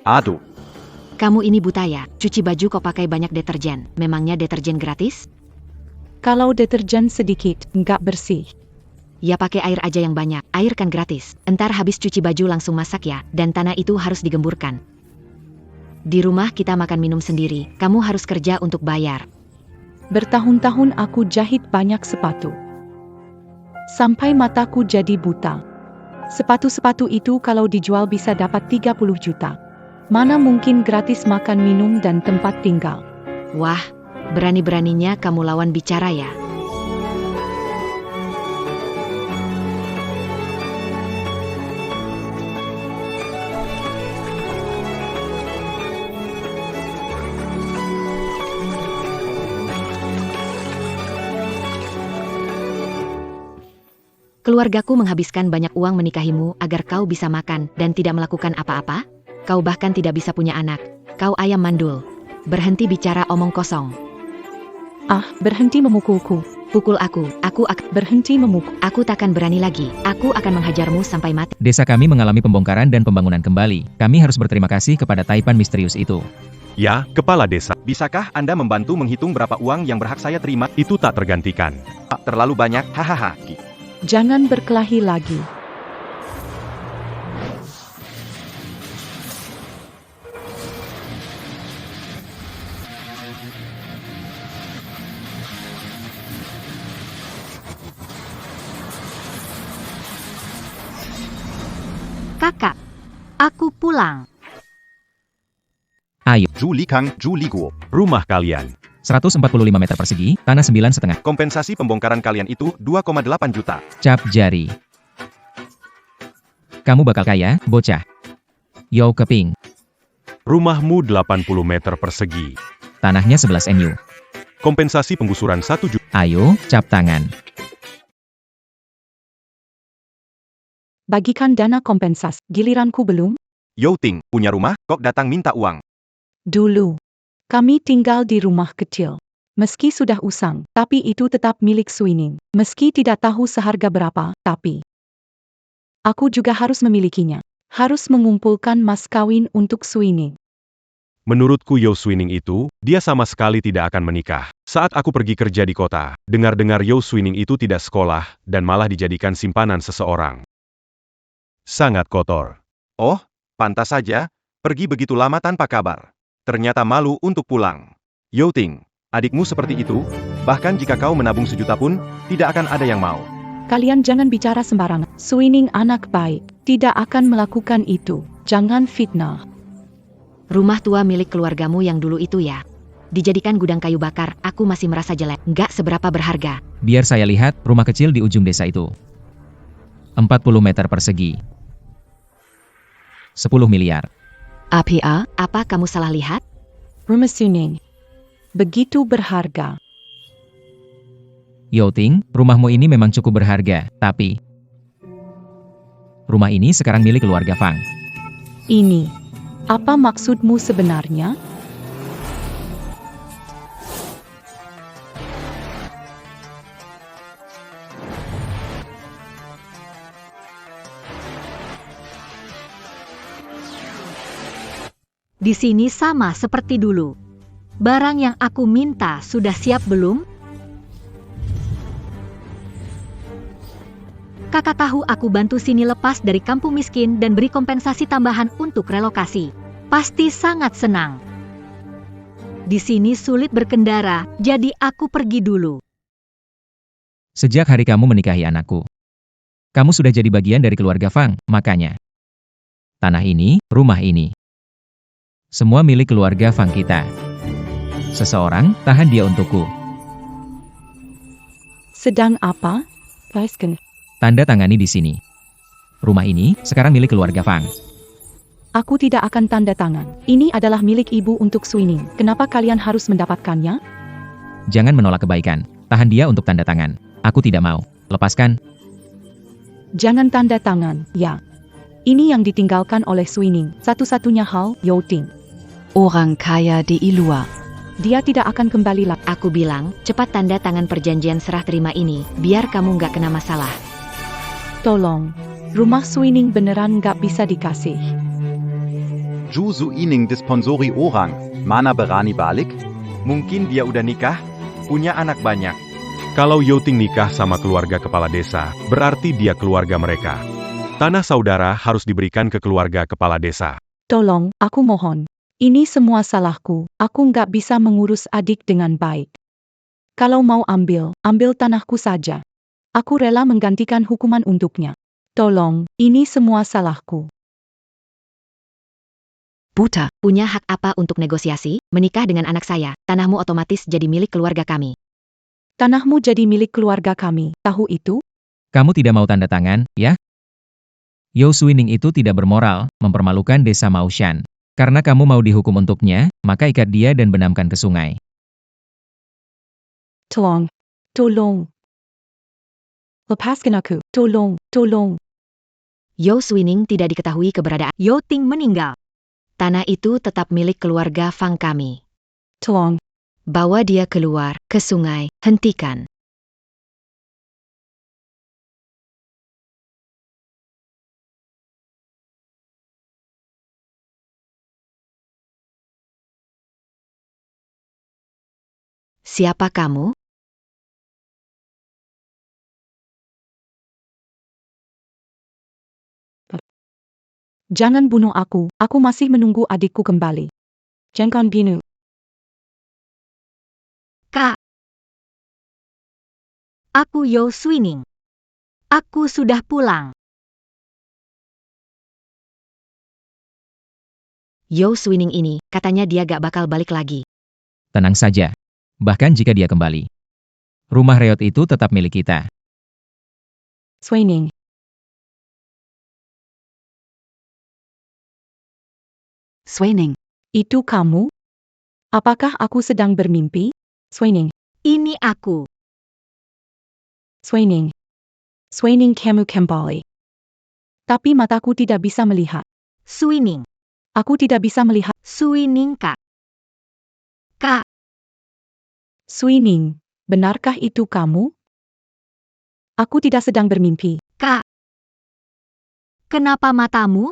Aduh, Kamu ini buta ya? Cuci baju kok pakai banyak deterjen? Memangnya deterjen gratis? Kalau deterjen sedikit, nggak bersih. Ya pakai air aja yang banyak, air kan gratis. Entar habis cuci baju langsung masak ya, dan tanah itu harus digemburkan. Di rumah kita makan minum sendiri, kamu harus kerja untuk bayar. Bertahun-tahun aku jahit banyak sepatu. Sampai mataku jadi buta. Sepatu-sepatu itu kalau dijual bisa dapat 30 juta. Mana mungkin gratis makan minum dan tempat tinggal. Wah, berani-beraninya kamu lawan bicara ya. Keluargaku menghabiskan banyak uang menikahimu agar kau bisa makan dan tidak melakukan apa-apa? Kau bahkan tidak bisa punya anak. Kau ayam mandul. Berhenti bicara omong kosong. Ah, berhenti memukulku. Pukul aku akan Berhenti memukul. Aku takkan berani lagi. Aku akan menghajarmu sampai mati. Desa kami mengalami pembongkaran dan pembangunan kembali. Kami harus berterima kasih kepada Taipan misterius itu. ya, kepala desa. Bisakah Anda membantu menghitung berapa uang yang berhak saya terima? Itu tak tergantikan. Terlalu banyak, hahaha. Jangan berkelahi lagi. Kakak, aku pulang. Ayo, Juli Kang, Juli Guo. Rumah kalian. 145 meter persegi, tanah 9,5. Kompensasi pembongkaran kalian itu 2,8 juta. Cap jari. Kamu bakal kaya, bocah. Yo keping. Rumahmu 80 meter persegi. Tanahnya 11 NU. Kompensasi penggusuran 1 juta. Ayo, cap tangan. Bagikan dana kompensasi. Giliranku belum? Yo Ting, punya rumah, kok datang minta uang? Dulu. Kami tinggal di rumah kecil. Meski sudah usang, tapi itu tetap milik Suining. Meski tidak tahu seharga berapa, tapi aku juga harus memilikinya. Harus mengumpulkan mas kawin untuk Suining. Menurutku Yo Swining itu, dia sama sekali tidak akan menikah. Saat aku pergi kerja di kota, dengar-dengar Yo Swining itu tidak sekolah, dan malah dijadikan simpanan seseorang. Sangat kotor. Oh, pantas saja, pergi begitu lama tanpa kabar. Ternyata malu untuk pulang. Yo Ting, adikmu seperti itu, bahkan jika kau menabung 1 juta pun, tidak akan ada yang mau. Kalian jangan bicara sembarangan. Suining anak baik, tidak akan melakukan itu. Jangan fitnah. Rumah tua milik keluargamu yang dulu itu ya. Dijadikan gudang kayu bakar, aku masih merasa jelek. Nggak seberapa berharga. Biar saya lihat rumah kecil di ujung desa itu. 40 meter persegi. 10 miliar. Apa kamu salah lihat? Rumah Suining begitu berharga. Yo Ting, rumahmu ini memang cukup berharga, tapi rumah ini sekarang milik keluarga Fang. Ini, apa maksudmu sebenarnya? Di sini sama seperti dulu. Barang yang aku minta sudah siap belum? Kakak tahu aku bantu sini lepas dari kampung miskin dan beri kompensasi tambahan untuk relokasi. Pasti sangat senang. Di sini sulit berkendara, jadi aku pergi dulu. Sejak hari kamu menikahi anakku, kamu sudah jadi bagian dari keluarga Fang, makanya tanah ini, rumah ini, semua milik keluarga Fang kita. Seseorang, tahan dia untukku. Sedang apa? Guyskan. Tanda tangani di sini. Rumah ini, sekarang milik keluarga Fang. Aku tidak akan tanda tangan. Ini adalah milik ibu untuk Suining. Kenapa kalian harus mendapatkannya? Jangan menolak kebaikan. Tahan dia untuk tanda tangan. Aku tidak mau. Lepaskan. Jangan tanda tangan, ya. Ini yang ditinggalkan oleh Suining. Satu-satunya hal, Yo Ting. Orang kaya di Ilua. Dia tidak akan kembali lagi. Aku bilang, cepat tanda tangan perjanjian serah terima ini, biar kamu nggak kena masalah. Tolong, rumah Suining beneran nggak bisa dikasih. Ju Su Ining disponsori orang, mana berani balik? Mungkin dia udah nikah, punya anak banyak. Kalau Yau Ting nikah sama keluarga kepala desa, berarti dia keluarga mereka. Tanah saudara harus diberikan ke keluarga kepala desa. Tolong, aku mohon. Ini semua salahku. Aku nggak bisa mengurus adik dengan baik. Kalau mau ambil tanahku saja. Aku rela menggantikan hukuman untuknya. Tolong, ini semua salahku. Buta. Punya hak apa untuk negosiasi? Menikah dengan anak saya, tanahmu otomatis jadi milik keluarga kami. Tanahmu jadi milik keluarga kami. Tahu itu? Kamu tidak mau tanda tangan, ya? Yau Suining itu tidak bermoral, mempermalukan desa Maoshan. Karena kamu mau dihukum untuknya, maka ikat dia dan benamkan ke sungai. Tolong. Lepaskan aku. Tolong. Yau Suining tidak diketahui keberadaan. Yau Ting meninggal. Tanah itu tetap milik keluarga Fang kami. Tolong. Bawa dia keluar, ke sungai, hentikan. Siapa kamu? Jangan bunuh aku masih menunggu adikku kembali. Jangan bunuh. Kak. Aku Yau Suining. Aku sudah pulang. Yau Suining ini, katanya dia gak bakal balik lagi. Tenang saja. Bahkan jika dia kembali. Rumah reot itu tetap milik kita. Suining. Suining. Itu kamu? Apakah aku sedang bermimpi? Suining. Ini aku. Suining, kamu kembali. Tapi mataku tidak bisa melihat. Suining. Aku tidak bisa melihat. Suining, Kak. Kak. Suining, benarkah itu kamu? Aku tidak sedang bermimpi. Kak. Kenapa matamu?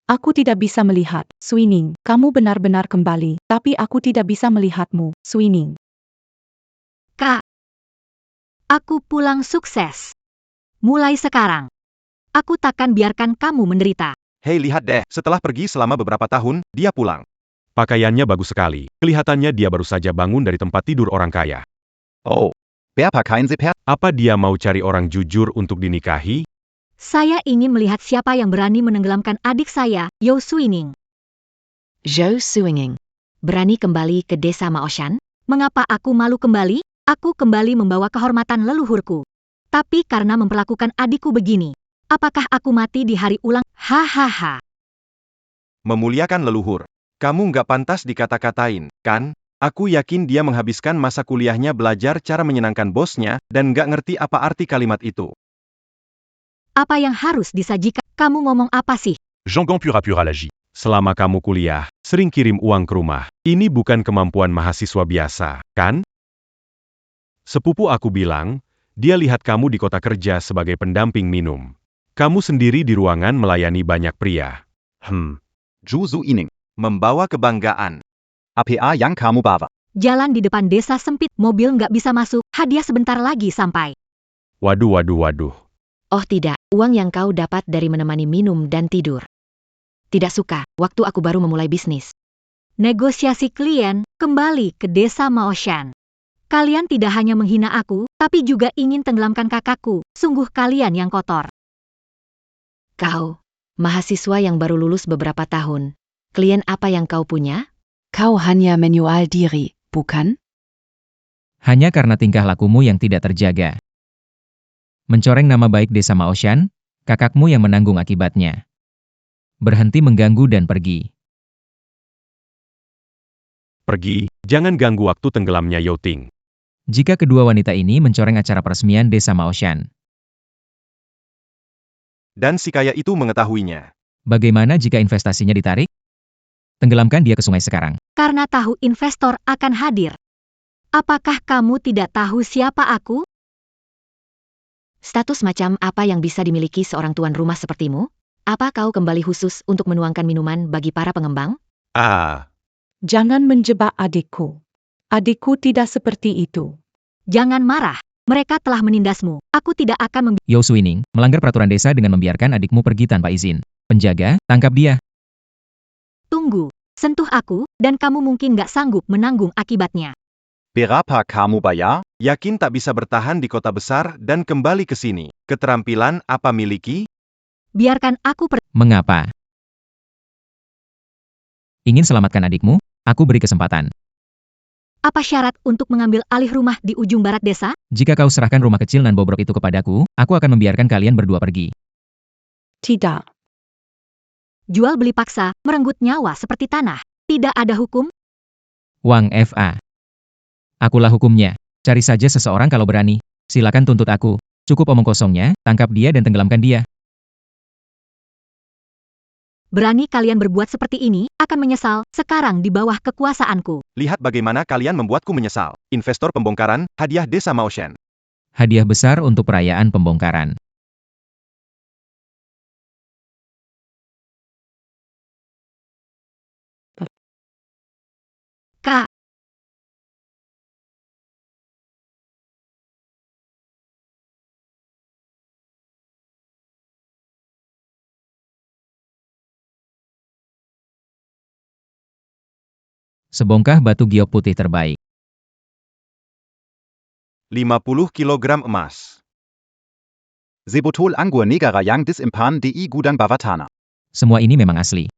Aku tidak bisa melihat. Suining, kamu benar-benar kembali, tapi aku tidak bisa melihatmu. Suining. Kak. Aku pulang sukses. Mulai sekarang. Aku takkan biarkan kamu menderita. Hei, lihat deh, setelah pergi selama beberapa tahun, dia pulang. Pakaiannya bagus sekali. Kelihatannya dia baru saja bangun dari tempat tidur orang kaya. Oh, berapa kain zipper? Apa dia mau cari orang jujur untuk dinikahi? Saya ingin melihat siapa yang berani menenggelamkan adik saya, Yau Suining. Zhou Suining. Berani kembali ke desa Maoshan? Mengapa aku malu kembali? Aku kembali membawa kehormatan leluhurku. Tapi karena memperlakukan adikku begini, apakah aku mati di hari ulang? Hahaha. Memuliakan leluhur. Kamu nggak pantas dikata-katain, kan? Aku yakin dia menghabiskan masa kuliahnya belajar cara menyenangkan bosnya, dan nggak ngerti apa arti kalimat itu. Apa yang harus disajikan? Kamu ngomong apa sih? Jean pura-pura lagi. Selama kamu kuliah, sering kirim uang ke rumah. Ini bukan kemampuan mahasiswa biasa, kan? Sepupu aku bilang, dia lihat kamu di kota kerja sebagai pendamping minum. Kamu sendiri di ruangan melayani banyak pria. Ju Su Ining, Membawa kebanggaan. APA yang kamu bawa. Jalan di depan desa sempit, mobil nggak bisa masuk, hadiah sebentar lagi sampai. Waduh. Oh tidak, uang yang kau dapat dari menemani minum dan tidur. Tidak suka, waktu aku baru memulai bisnis. Negosiasi klien, kembali ke desa Maoshan. Kalian tidak hanya menghina aku, tapi juga ingin tenggelamkan kakakku, sungguh kalian yang kotor. Kau, mahasiswa yang baru lulus beberapa tahun. Klien apa yang kau punya? Kau hanya menjual diri, bukan? Hanya karena tingkah lakumu yang tidak terjaga. Mencoreng nama baik desa Maoshan, kakakmu yang menanggung akibatnya. Berhenti mengganggu dan pergi. Pergi, jangan ganggu waktu tenggelamnya Yau Ting. Jika kedua wanita ini mencoreng acara peresmian desa Maoshan, Dan si kaya itu mengetahuinya. bagaimana jika investasinya ditarik? Tenggelamkan dia ke sungai sekarang. Karena tahu investor akan hadir. Apakah kamu tidak tahu siapa aku? Status macam apa yang bisa dimiliki seorang tuan rumah sepertimu? Apa kau kembali khusus untuk menuangkan minuman bagi para pengembang? Ah, Jangan menjebak adikku. Adikku tidak seperti itu. Jangan marah. Mereka telah menindasmu. Aku tidak akan Yao Suining, melanggar peraturan desa dengan membiarkan adikmu pergi tanpa izin. Penjaga, tangkap dia. tunggu. Sentuh aku, dan kamu mungkin gak sanggup menanggung akibatnya. Berapa kamu bayar? yakin tak bisa bertahan di kota besar dan kembali ke sini. Keterampilan apa miliki? Biarkan aku pergi. Mengapa? Ingin selamatkan adikmu? Aku beri kesempatan. Apa syarat untuk mengambil alih rumah di ujung barat desa? Jika kau serahkan rumah kecil nan bobrok itu kepadaku, aku akan membiarkan kalian berdua pergi. Tidak. Jual beli paksa, merenggut nyawa seperti tanah. Tidak ada hukum? Wang Fa. Akulah hukumnya. Cari saja seseorang kalau berani. Silakan tuntut aku. Cukup omong kosongnya, tangkap dia dan tenggelamkan dia. Berani kalian berbuat seperti ini, akan menyesal, sekarang di bawah kekuasaanku. Lihat bagaimana kalian membuatku menyesal. Investor pembongkaran, hadiah desa Maoshen. Hadiah besar untuk perayaan pembongkaran. Kak, Sebongkah batu giok putih terbaik. 50 kilogram emas. Sebotol anggur negarayang dis impan di gudang Bavatana. Semua ini memang asli.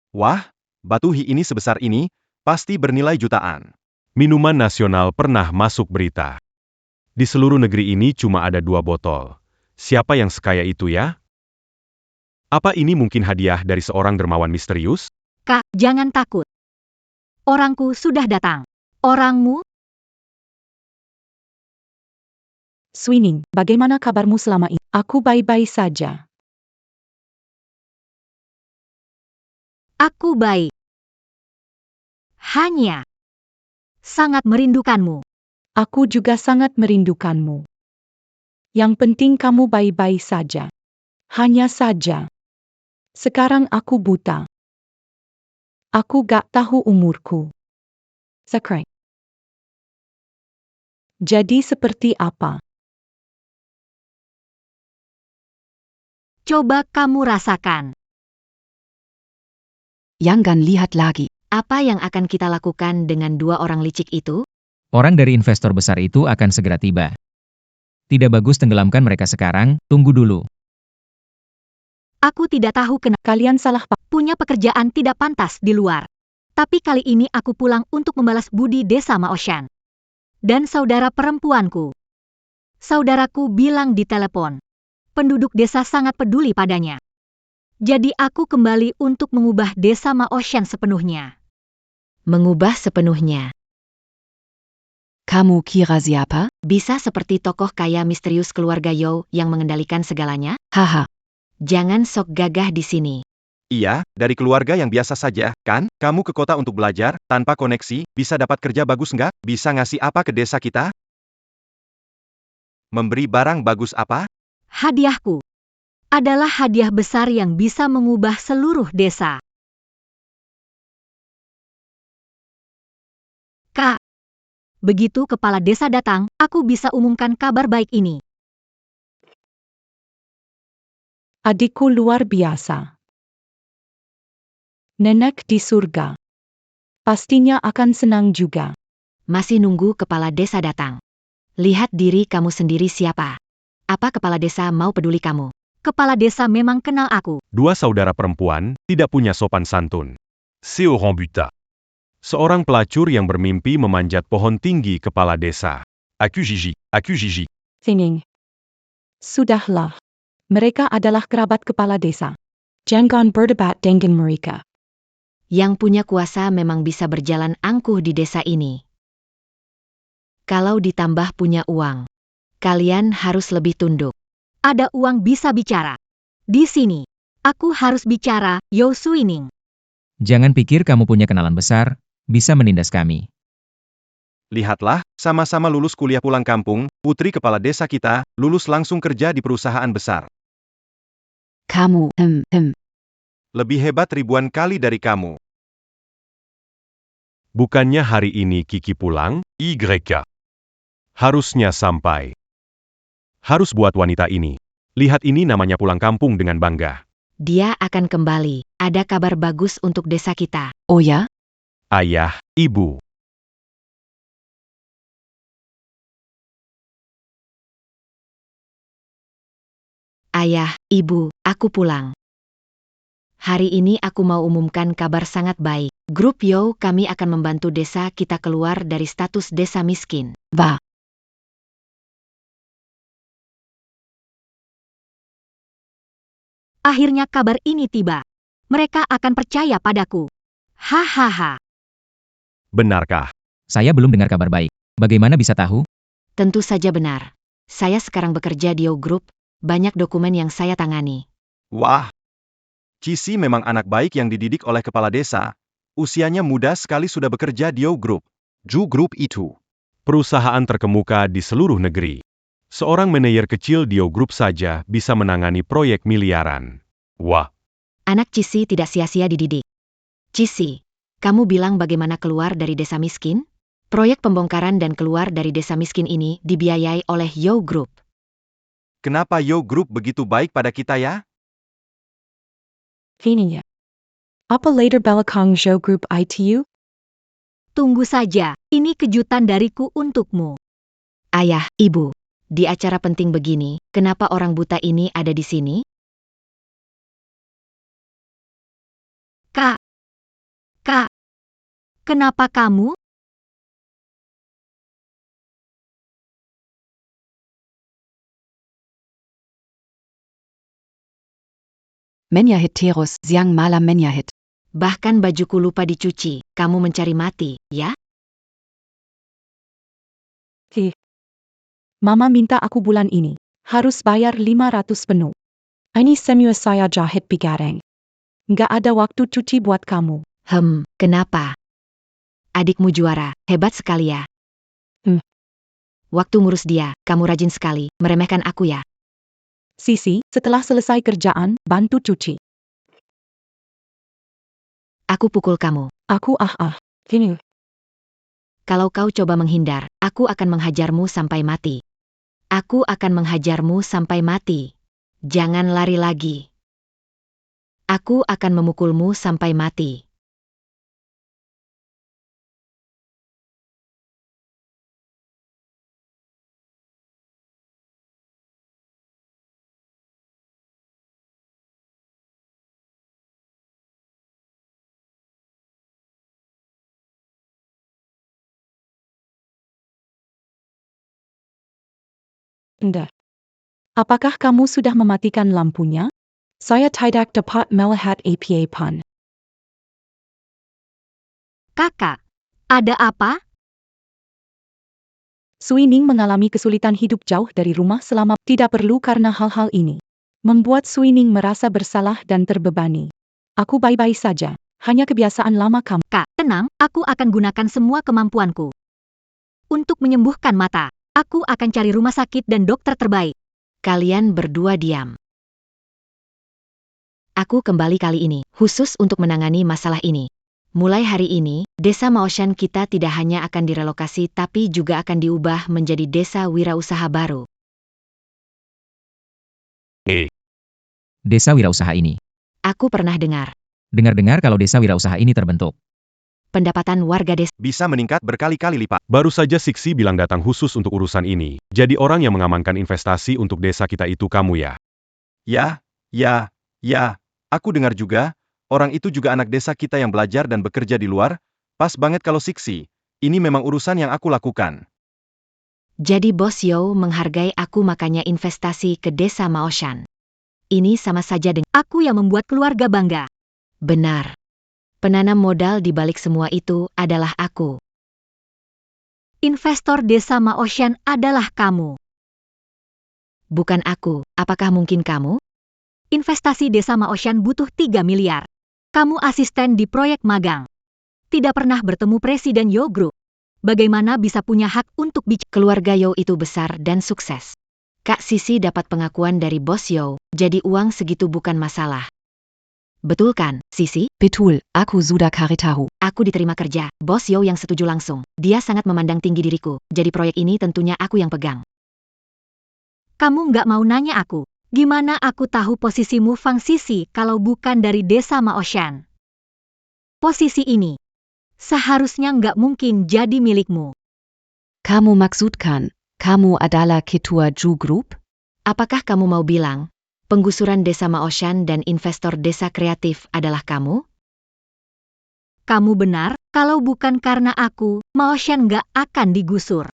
Wah, batu hi ini sebesar ini, pasti bernilai jutaan. Minuman nasional pernah masuk berita. Di seluruh negeri ini cuma ada 2 botol. Siapa yang sekaya itu ya? Apa ini mungkin hadiah dari seorang dermawan misterius? Kak, jangan takut. Orangku sudah datang. Orangmu? Suining, bagaimana kabarmu selama ini? Aku baik-baik saja. Aku baik. Hanya sangat merindukanmu. Aku juga sangat merindukanmu. Yang penting kamu baik-baik saja. Hanya saja. Sekarang aku buta. Aku gak tahu umurku. Sekarang. Jadi seperti apa? Coba kamu rasakan. Jangan lihat lagi. Apa yang akan kita lakukan dengan 2 orang licik itu? Orang dari investor besar itu akan segera tiba. Tidak bagus tenggelamkan mereka sekarang, tunggu dulu. Aku tidak tahu kenapa Kalian salah punya pekerjaan tidak pantas di luar. Tapi kali ini aku pulang untuk membalas budi desa Maoshan. Dan saudara perempuanku. Saudaraku bilang di telepon. Penduduk desa sangat peduli padanya. Jadi aku kembali untuk mengubah desa Maoshan sepenuhnya. Mengubah sepenuhnya. Kamu kira siapa? Bisa seperti tokoh kaya misterius keluarga Yao yang mengendalikan segalanya? Haha. Jangan sok gagah di sini. Iya, dari keluarga yang biasa saja, kan? Kamu ke kota untuk belajar, tanpa koneksi, bisa dapat kerja bagus nggak? Bisa ngasih apa ke desa kita? Memberi barang bagus apa? Hadiahku adalah hadiah besar yang bisa mengubah seluruh desa. Kak, begitu kepala desa datang, aku bisa umumkan kabar baik ini. Adikku luar biasa. Nenek di surga. Pastinya akan senang juga. Masih nunggu kepala desa datang. Lihat diri kamu sendiri siapa. Apa kepala desa mau peduli kamu? Kepala desa memang kenal aku. 2 saudara perempuan, tidak punya sopan santun. Seo Rambuta. Seorang pelacur yang bermimpi memanjat pohon tinggi kepala desa. Aku Gigi. Suining. Sudahlah. Mereka adalah kerabat kepala desa. Jangan berdebat dengan mereka. Yang punya kuasa memang bisa berjalan angkuh di desa ini. Kalau ditambah punya uang, kalian harus lebih tunduk. Ada uang bisa bicara. Di sini, aku harus bicara, Yao Suining. Jangan pikir kamu punya kenalan besar, bisa menindas kami. Lihatlah, sama-sama lulus kuliah pulang kampung, putri kepala desa kita, lulus langsung kerja di perusahaan besar. Kamu, Lebih hebat ribuan kali dari kamu. Bukannya hari ini Kiki pulang? YK. Harusnya sampai. Harus buat wanita ini. Lihat ini namanya pulang kampung dengan bangga. Dia akan kembali. Ada kabar bagus untuk desa kita. oh ja? Ayah, ibu. Ayah, ibu, aku pulang. Hari ini aku mau umumkan kabar sangat baik. Grup Yo, kami akan membantu desa kita keluar dari status desa miskin. Wahr. Akhirnya kabar ini tiba. Mereka akan percaya padaku. Hahaha. Benarkah? Saya belum dengar kabar baik. Bagaimana bisa tahu? Tentu saja benar. Saya sekarang bekerja di Yo Group. Banyak dokumen yang saya tangani. Wah! Cisi memang anak baik yang dididik oleh kepala desa. Usianya muda sekali sudah bekerja di Yo Group. Ju Group itu. Perusahaan terkemuka di seluruh negeri. Seorang manajer kecil di Yo Group saja bisa menangani proyek miliaran. Wah! Anak Cisi tidak sia-sia dididik. Cisi, kamu bilang bagaimana keluar dari desa miskin? Proyek pembongkaran dan keluar dari desa miskin ini dibiayai oleh Yo Group. Kenapa Yo Group begitu baik pada kita ya? Ini ya. Apa later belakang Zhou Group ITU? Tunggu saja, ini kejutan dariku untukmu. Ayah, ibu, di acara penting begini, kenapa orang buta ini ada di sini? Kak, kenapa kamu? Menjahit terus, siang malam menjahit. Bahkan bajuku lupa dicuci, kamu mencari mati, ya? Mama minta aku bulan ini. Harus bayar 500 penuh. Ini semua saya jahit pigareng. Nggak ada waktu cuci buat kamu. Kenapa? Adikmu juara, hebat sekali ya. Waktu ngurus dia, kamu rajin sekali, meremehkan aku ya. Sisi, setelah selesai kerjaan, bantu cuci. Aku pukul kamu. Aku Ini. Kalau kau coba menghindar, aku akan menghajarmu sampai mati. Aku akan menghajarmu sampai mati. Jangan lari lagi. Aku akan memukulmu sampai mati. Nda. Apakah kamu sudah mematikan lampunya? Saya tidak dapat melihat apa-apa. Kakak, ada apa? Suining mengalami kesulitan hidup jauh dari rumah selama tidak perlu karena hal-hal ini. Membuat Suining merasa bersalah dan terbebani. Aku baik-baik saja. Hanya kebiasaan lama kamu. Kak, tenang, aku akan gunakan semua kemampuanku. Untuk menyembuhkan mata, aku akan cari rumah sakit dan dokter terbaik. Kalian berdua diam. Aku kembali kali ini, khusus untuk menangani masalah ini. Mulai hari ini, desa Maoshan kita tidak hanya akan direlokasi tapi juga akan diubah menjadi desa wirausaha baru. Desa wirausaha ini. Aku pernah dengar, Dengar-dengar kalau desa wirausaha ini terbentuk. pendapatan warga desa Bisa meningkat berkali-kali lipat. Baru saja Siksi bilang datang khusus untuk urusan ini. Jadi orang yang mengamankan investasi untuk desa kita itu kamu ya? Ya. Aku dengar juga, orang itu juga anak desa kita yang belajar dan bekerja di luar. Pas banget kalau Siksi. Ini memang urusan yang aku lakukan. Jadi Bos Yo menghargai aku makanya investasi ke desa Maoshan. Ini sama saja dengan Aku yang membuat keluarga bangga. benar. Penanam modal di balik semua itu adalah aku. Investor desa Maoshan adalah kamu. Bukan aku, apakah mungkin kamu? Investasi desa Maoshan butuh 3 miliar. Kamu asisten di proyek magang. Tidak pernah bertemu Presiden Yo Group. Bagaimana bisa punya hak untuk bicara? Keluarga Yo itu besar dan sukses. Kak Sisi dapat pengakuan dari bos Yo, jadi uang segitu bukan masalah. Betul kan, Sisi? Betul, aku sudah cari tahu. Aku diterima kerja, bos Yo yang setuju langsung. Dia sangat memandang tinggi diriku, jadi proyek ini tentunya aku yang pegang. Kamu nggak mau nanya aku, gimana aku tahu posisimu Fang Sisi kalau bukan dari desa Maoshan? Posisi ini seharusnya nggak mungkin jadi milikmu. Kamu maksudkan, kamu adalah ketua Ju Group? Apakah kamu mau bilang, penggusuran desa Maoshan dan investor desa kreatif adalah kamu? Kamu benar, kalau bukan karena aku, Maoshan nggak akan digusur.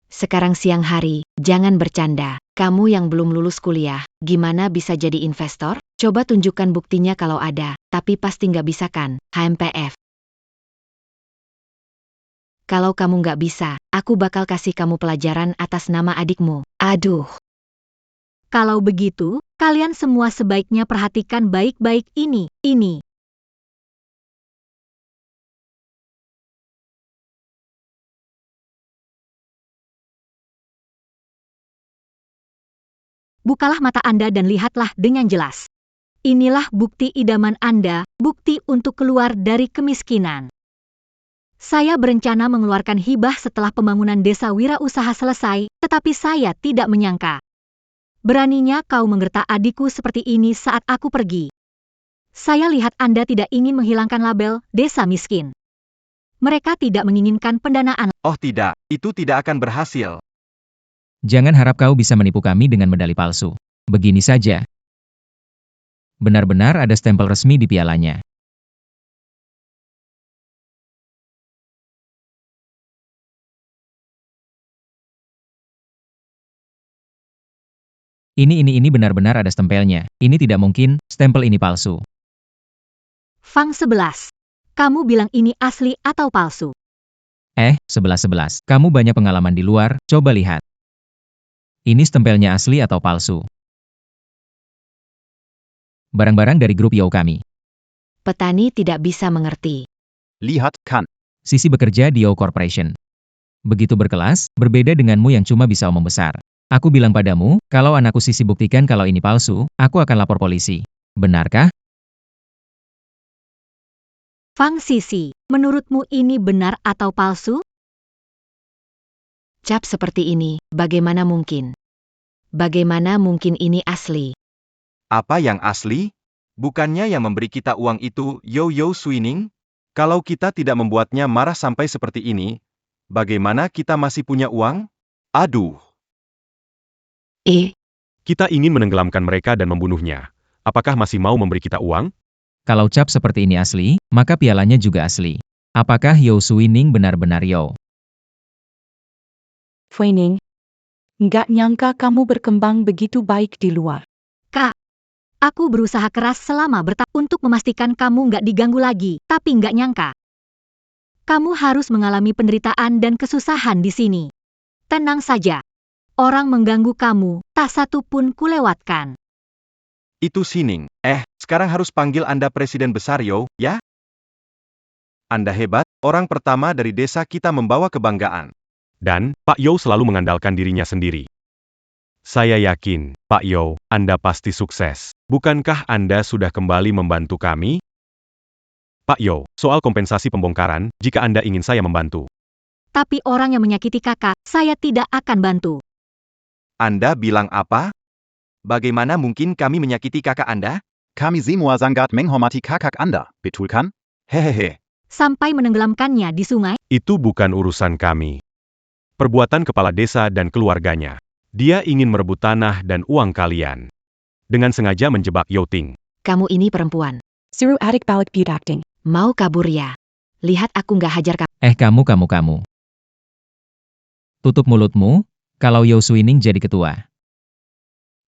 Sekarang siang hari, jangan bercanda. Kamu yang belum lulus kuliah, gimana bisa jadi investor? Coba tunjukkan buktinya kalau ada, tapi pasti nggak bisa kan, HMPF. Kalau kamu nggak bisa, aku bakal kasih kamu pelajaran atas nama adikmu. Aduh. Kalau begitu, kalian semua sebaiknya perhatikan baik-baik ini. Bukalah mata Anda dan lihatlah dengan jelas. Inilah bukti idaman Anda, bukti untuk keluar dari kemiskinan. Saya berencana mengeluarkan hibah setelah pembangunan desa wirausaha selesai, tetapi saya tidak menyangka. Beraninya kau menggertak adikku seperti ini saat aku pergi. Saya lihat Anda tidak ingin menghilangkan label desa miskin. Mereka tidak menginginkan pendanaan. Oh tidak, itu tidak akan berhasil. Jangan harap kau bisa menipu kami dengan medali palsu. Begini saja. Benar-benar ada stempel resmi di pialanya. Ini benar-benar ada stempelnya. Ini tidak mungkin, stempel ini palsu. Fang 11. Kamu bilang ini asli atau palsu? 11. Kamu banyak pengalaman di luar, coba lihat. Ini stempelnya asli atau palsu? Barang-barang dari grup Yo kami. Petani tidak bisa mengerti. Lihat, kan. Sisi bekerja di Yo Corporation. Begitu berkelas, berbeda denganmu yang cuma bisa omong besar. Aku bilang padamu, kalau anakku Sisi buktikan kalau ini palsu, aku akan lapor polisi. Benarkah? Fang Sisi, menurutmu ini benar atau palsu? Cap seperti ini, bagaimana mungkin? Bagaimana mungkin ini asli? Apa yang asli? Bukannya yang memberi kita uang itu Yo Swining? Kalau kita tidak membuatnya marah sampai seperti ini, bagaimana kita masih punya uang? Aduh. Kita ingin menenggelamkan mereka dan membunuhnya. Apakah masih mau memberi kita uang? Kalau cap seperti ini asli, maka pialanya juga asli. Apakah Yo Swining benar-benar Yo? Fuining, nggak nyangka kamu berkembang begitu baik di luar. Kak, aku berusaha keras selama bertahun untuk memastikan kamu nggak diganggu lagi, tapi nggak nyangka. Kamu harus mengalami penderitaan dan kesusahan di sini. Tenang saja. Orang mengganggu kamu, tak satu pun kulewatkan. Itu Sining. Sekarang harus panggil Anda Presiden Besar Yo, ya? Anda hebat, orang pertama dari desa kita membawa kebanggaan. Dan, Pak Yo selalu mengandalkan dirinya sendiri. Saya yakin, Pak Yo, Anda pasti sukses. Bukankah Anda sudah kembali membantu kami? Pak Yo, soal kompensasi pembongkaran, jika Anda ingin saya membantu. Tapi orang yang menyakiti kakak, saya tidak akan bantu. Anda bilang apa? Bagaimana mungkin kami menyakiti kakak Anda? Kami semua sangat menghormati kakak Anda, betul kan? Hehehe. Sampai menenggelamkannya di sungai. Itu bukan urusan kami. Perbuatan kepala desa dan keluarganya. Dia ingin merebut tanah dan uang kalian. Dengan sengaja menjebak Yo Ting. Kamu ini perempuan. Suruh adik balik acting. Mau kabur ya? Lihat aku nggak hajar kamu. Kamu. Tutup mulutmu, kalau Yo Swining jadi ketua.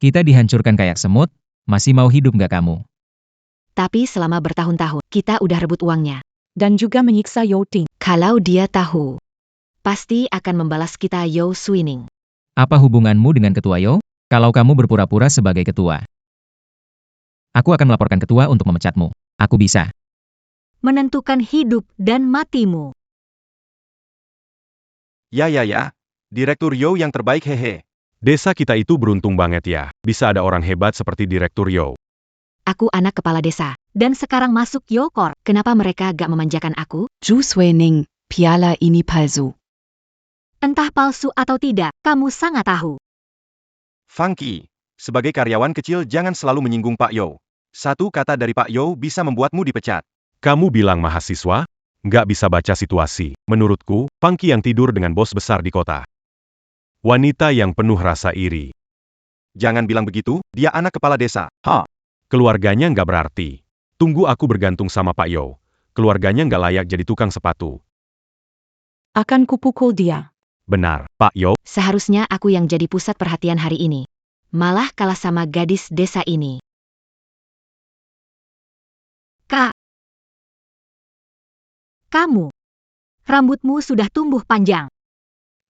Kita dihancurkan kayak semut, masih mau hidup nggak kamu? Tapi selama bertahun-tahun, kita udah rebut uangnya. Dan juga menyiksa Yo Ting. Kalau dia tahu, pasti akan membalas kita Yo Swining. Apa hubunganmu dengan ketua Yo? Kalau kamu berpura-pura sebagai ketua. Aku akan melaporkan ketua untuk memecatmu. Aku bisa. Menentukan hidup dan matimu. Ya. Direktur Yo yang terbaik hehe. Desa kita itu beruntung banget ya, bisa ada orang hebat seperti Direktur Yo. Aku anak kepala desa. Dan sekarang masuk Yokor. Kenapa mereka gak memanjakan aku? Zhu Suining, piala ini palsu. Entah palsu atau tidak, kamu sangat tahu. Funky, sebagai karyawan kecil jangan selalu menyinggung Pak Yo. Satu kata dari Pak Yo bisa membuatmu dipecat. Kamu bilang mahasiswa? Nggak bisa baca situasi. Menurutku, Funky yang tidur dengan bos besar di kota. Wanita yang penuh rasa iri. Jangan bilang begitu, dia anak kepala desa. Keluarganya nggak berarti. Tunggu aku bergantung sama Pak Yo. Keluarganya nggak layak jadi tukang sepatu. Akan kupukul dia. Benar, Pak Yo. Seharusnya aku yang jadi pusat perhatian hari ini. Malah kalah sama gadis desa ini. Kak. Kamu. Rambutmu sudah tumbuh panjang.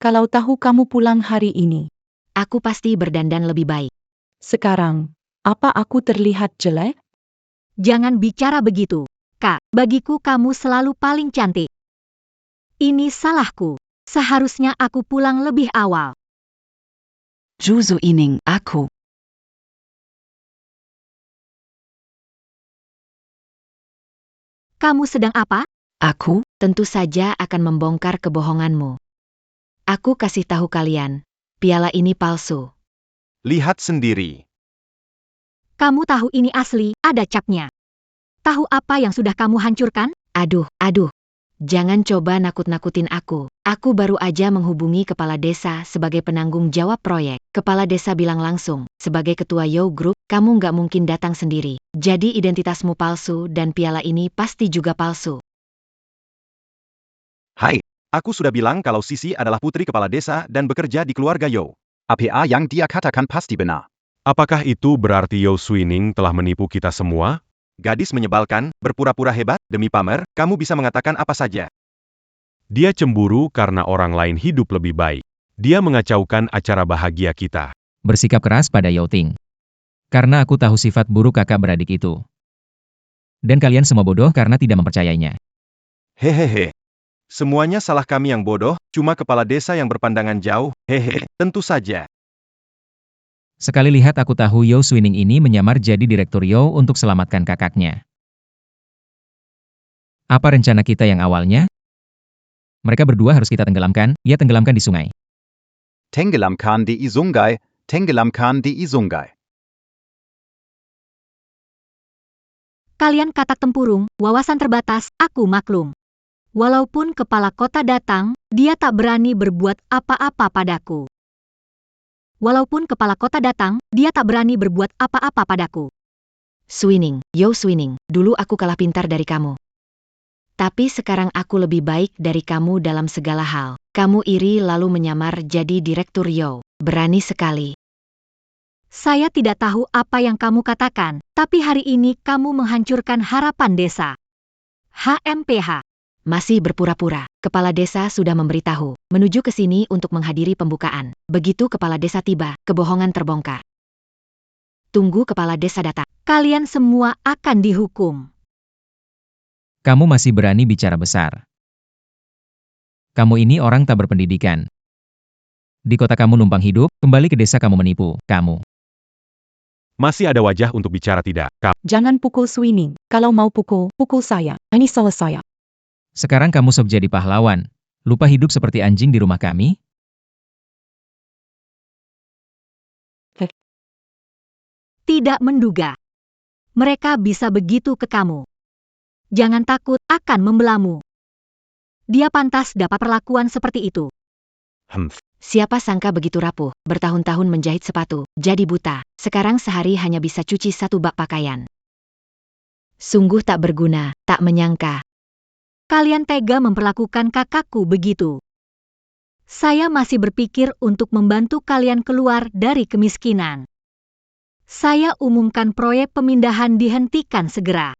Kalau tahu kamu pulang hari ini. Aku pasti berdandan lebih baik. Sekarang, apa aku terlihat jelek? Jangan bicara begitu. Kak, bagiku kamu selalu paling cantik. Ini salahku. Seharusnya aku pulang lebih awal. Zhu Suining, aku. Kamu sedang apa? Aku, Tentu saja akan membongkar kebohonganmu. Aku kasih tahu kalian, piala ini palsu. Lihat sendiri. Kamu tahu ini asli, ada capnya. Tahu apa yang sudah kamu hancurkan? Aduh. Jangan coba nakut-nakutin aku. Aku baru aja menghubungi kepala desa sebagai penanggung jawab proyek. Kepala desa bilang langsung, sebagai ketua Yo Group, kamu nggak mungkin datang sendiri. Jadi identitasmu palsu dan piala ini pasti juga palsu. Hai, Aku sudah bilang kalau Sisi adalah putri kepala desa dan bekerja di keluarga Yo. APA yang dia katakan pasti benar. Apakah itu berarti Yo Suining telah menipu kita semua? Gadis menyebalkan, berpura-pura hebat, demi pamer, kamu bisa mengatakan apa saja. Dia cemburu karena orang lain hidup lebih baik. Dia mengacaukan acara bahagia kita. Bersikap keras pada Yao Ting. Karena aku tahu sifat buruk kakak beradik itu. Dan kalian semua bodoh karena tidak mempercayainya. Hehehe. Semuanya salah kami yang bodoh, cuma kepala desa yang berpandangan jauh, hehe, tentu saja. Sekali lihat aku tahu Yo Suining ini menyamar jadi Direktur Yo untuk selamatkan kakaknya. Apa rencana kita yang awalnya? Mereka berdua harus kita tenggelamkan, ia tenggelamkan di sungai. Tenggelamkan di Sungai, tenggelamkan di Sungai. Kalian katak tempurung, wawasan terbatas, aku maklum. Walaupun kepala kota datang, dia tak berani berbuat apa-apa padaku. Walaupun kepala kota datang, dia tak berani berbuat apa-apa padaku. Suining, Yo Suining, dulu aku kalah pintar dari kamu. Tapi sekarang aku lebih baik dari kamu dalam segala hal. Kamu iri lalu menyamar jadi Direktur Yo. Berani sekali. Saya tidak tahu apa yang kamu katakan, tapi hari ini kamu menghancurkan harapan desa. HMPH. Masih berpura-pura. Kepala desa sudah memberitahu, menuju ke sini untuk menghadiri pembukaan. Begitu kepala desa tiba, kebohongan terbongkar. Tunggu kepala desa datang. Kalian semua akan dihukum. Kamu masih berani bicara besar. Kamu ini orang tak berpendidikan. Di kota kamu numpang hidup, kembali ke desa kamu menipu, kamu. Masih ada wajah untuk bicara tidak? Jangan pukul Suining. Kalau mau pukul, pukul saya. Ini salah saya. Sekarang kamu sok jadi pahlawan. Lupa hidup seperti anjing di rumah kami? Tidak menduga. Mereka bisa begitu ke kamu. Jangan takut akan membelamu. Dia pantas dapat perlakuan seperti itu. Siapa sangka begitu rapuh, bertahun-tahun menjahit sepatu, jadi buta. Sekarang sehari hanya bisa cuci 1 bak pakaian. Sungguh tak berguna, tak menyangka. Kalian tega memperlakukan kakakku begitu. Saya masih berpikir untuk membantu kalian keluar dari kemiskinan. Saya umumkan proyek pemindahan dihentikan segera.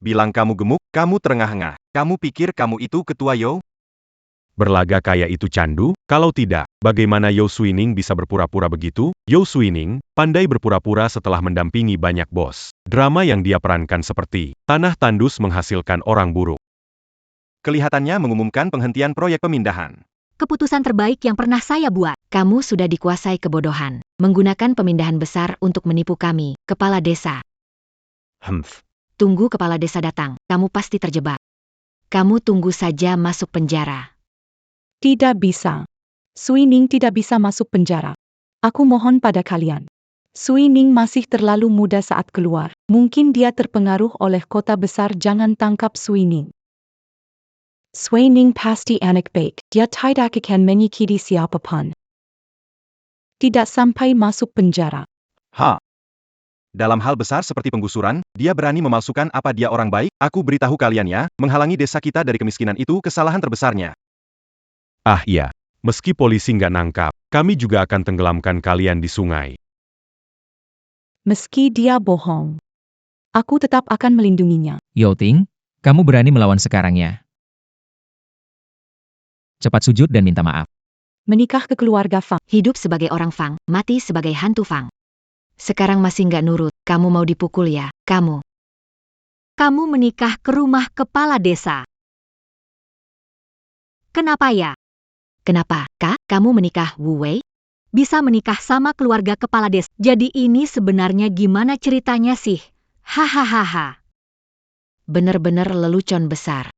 Bilang kamu gemuk, kamu terengah-engah. Kamu pikir kamu itu ketua Yo? Berlaga kayak itu candu? Kalau tidak, bagaimana Yo Suining bisa berpura-pura begitu? Yo Suining pandai berpura-pura setelah mendampingi banyak bos. Drama yang dia perankan seperti tanah tandus menghasilkan orang buruk. Kelihatannya mengumumkan penghentian proyek pemindahan. Keputusan terbaik yang pernah saya buat. Kamu sudah dikuasai kebodohan. Menggunakan pemindahan besar untuk menipu kami, kepala desa. Humph. Tunggu kepala desa datang, kamu pasti terjebak. Kamu tunggu saja masuk penjara. Tidak bisa. Suining tidak bisa masuk penjara. Aku mohon pada kalian. Suining masih terlalu muda saat keluar. Mungkin dia terpengaruh oleh kota besar. Jangan tangkap Suining. Suining pasti anak baik. Dia tidak akan menyakiti siapapun. Tidak sampai masuk penjara. Ha. Dalam hal besar seperti penggusuran, dia berani memalsukan apa dia orang baik. Aku beritahu kalian ya, menghalangi desa kita dari kemiskinan itu kesalahan terbesarnya. Ah iya, meski polisi nggak nangkap, kami juga akan tenggelamkan kalian di sungai. Meski dia bohong, aku tetap akan melindunginya. Yao Ting, kamu berani melawan sekarang ya? Cepat sujud dan minta maaf. Menikah ke keluarga Fang. Hidup sebagai orang Fang, mati sebagai hantu Fang. Sekarang masih nggak nurut, kamu mau dipukul ya, kamu. Kamu menikah ke rumah kepala desa. Kenapa ya? Kenapa, Kak? Kamu menikah Wu Wei? Bisa menikah sama keluarga kepala desa. Jadi ini sebenarnya gimana ceritanya sih? Hahaha. Bener-bener lelucon besar.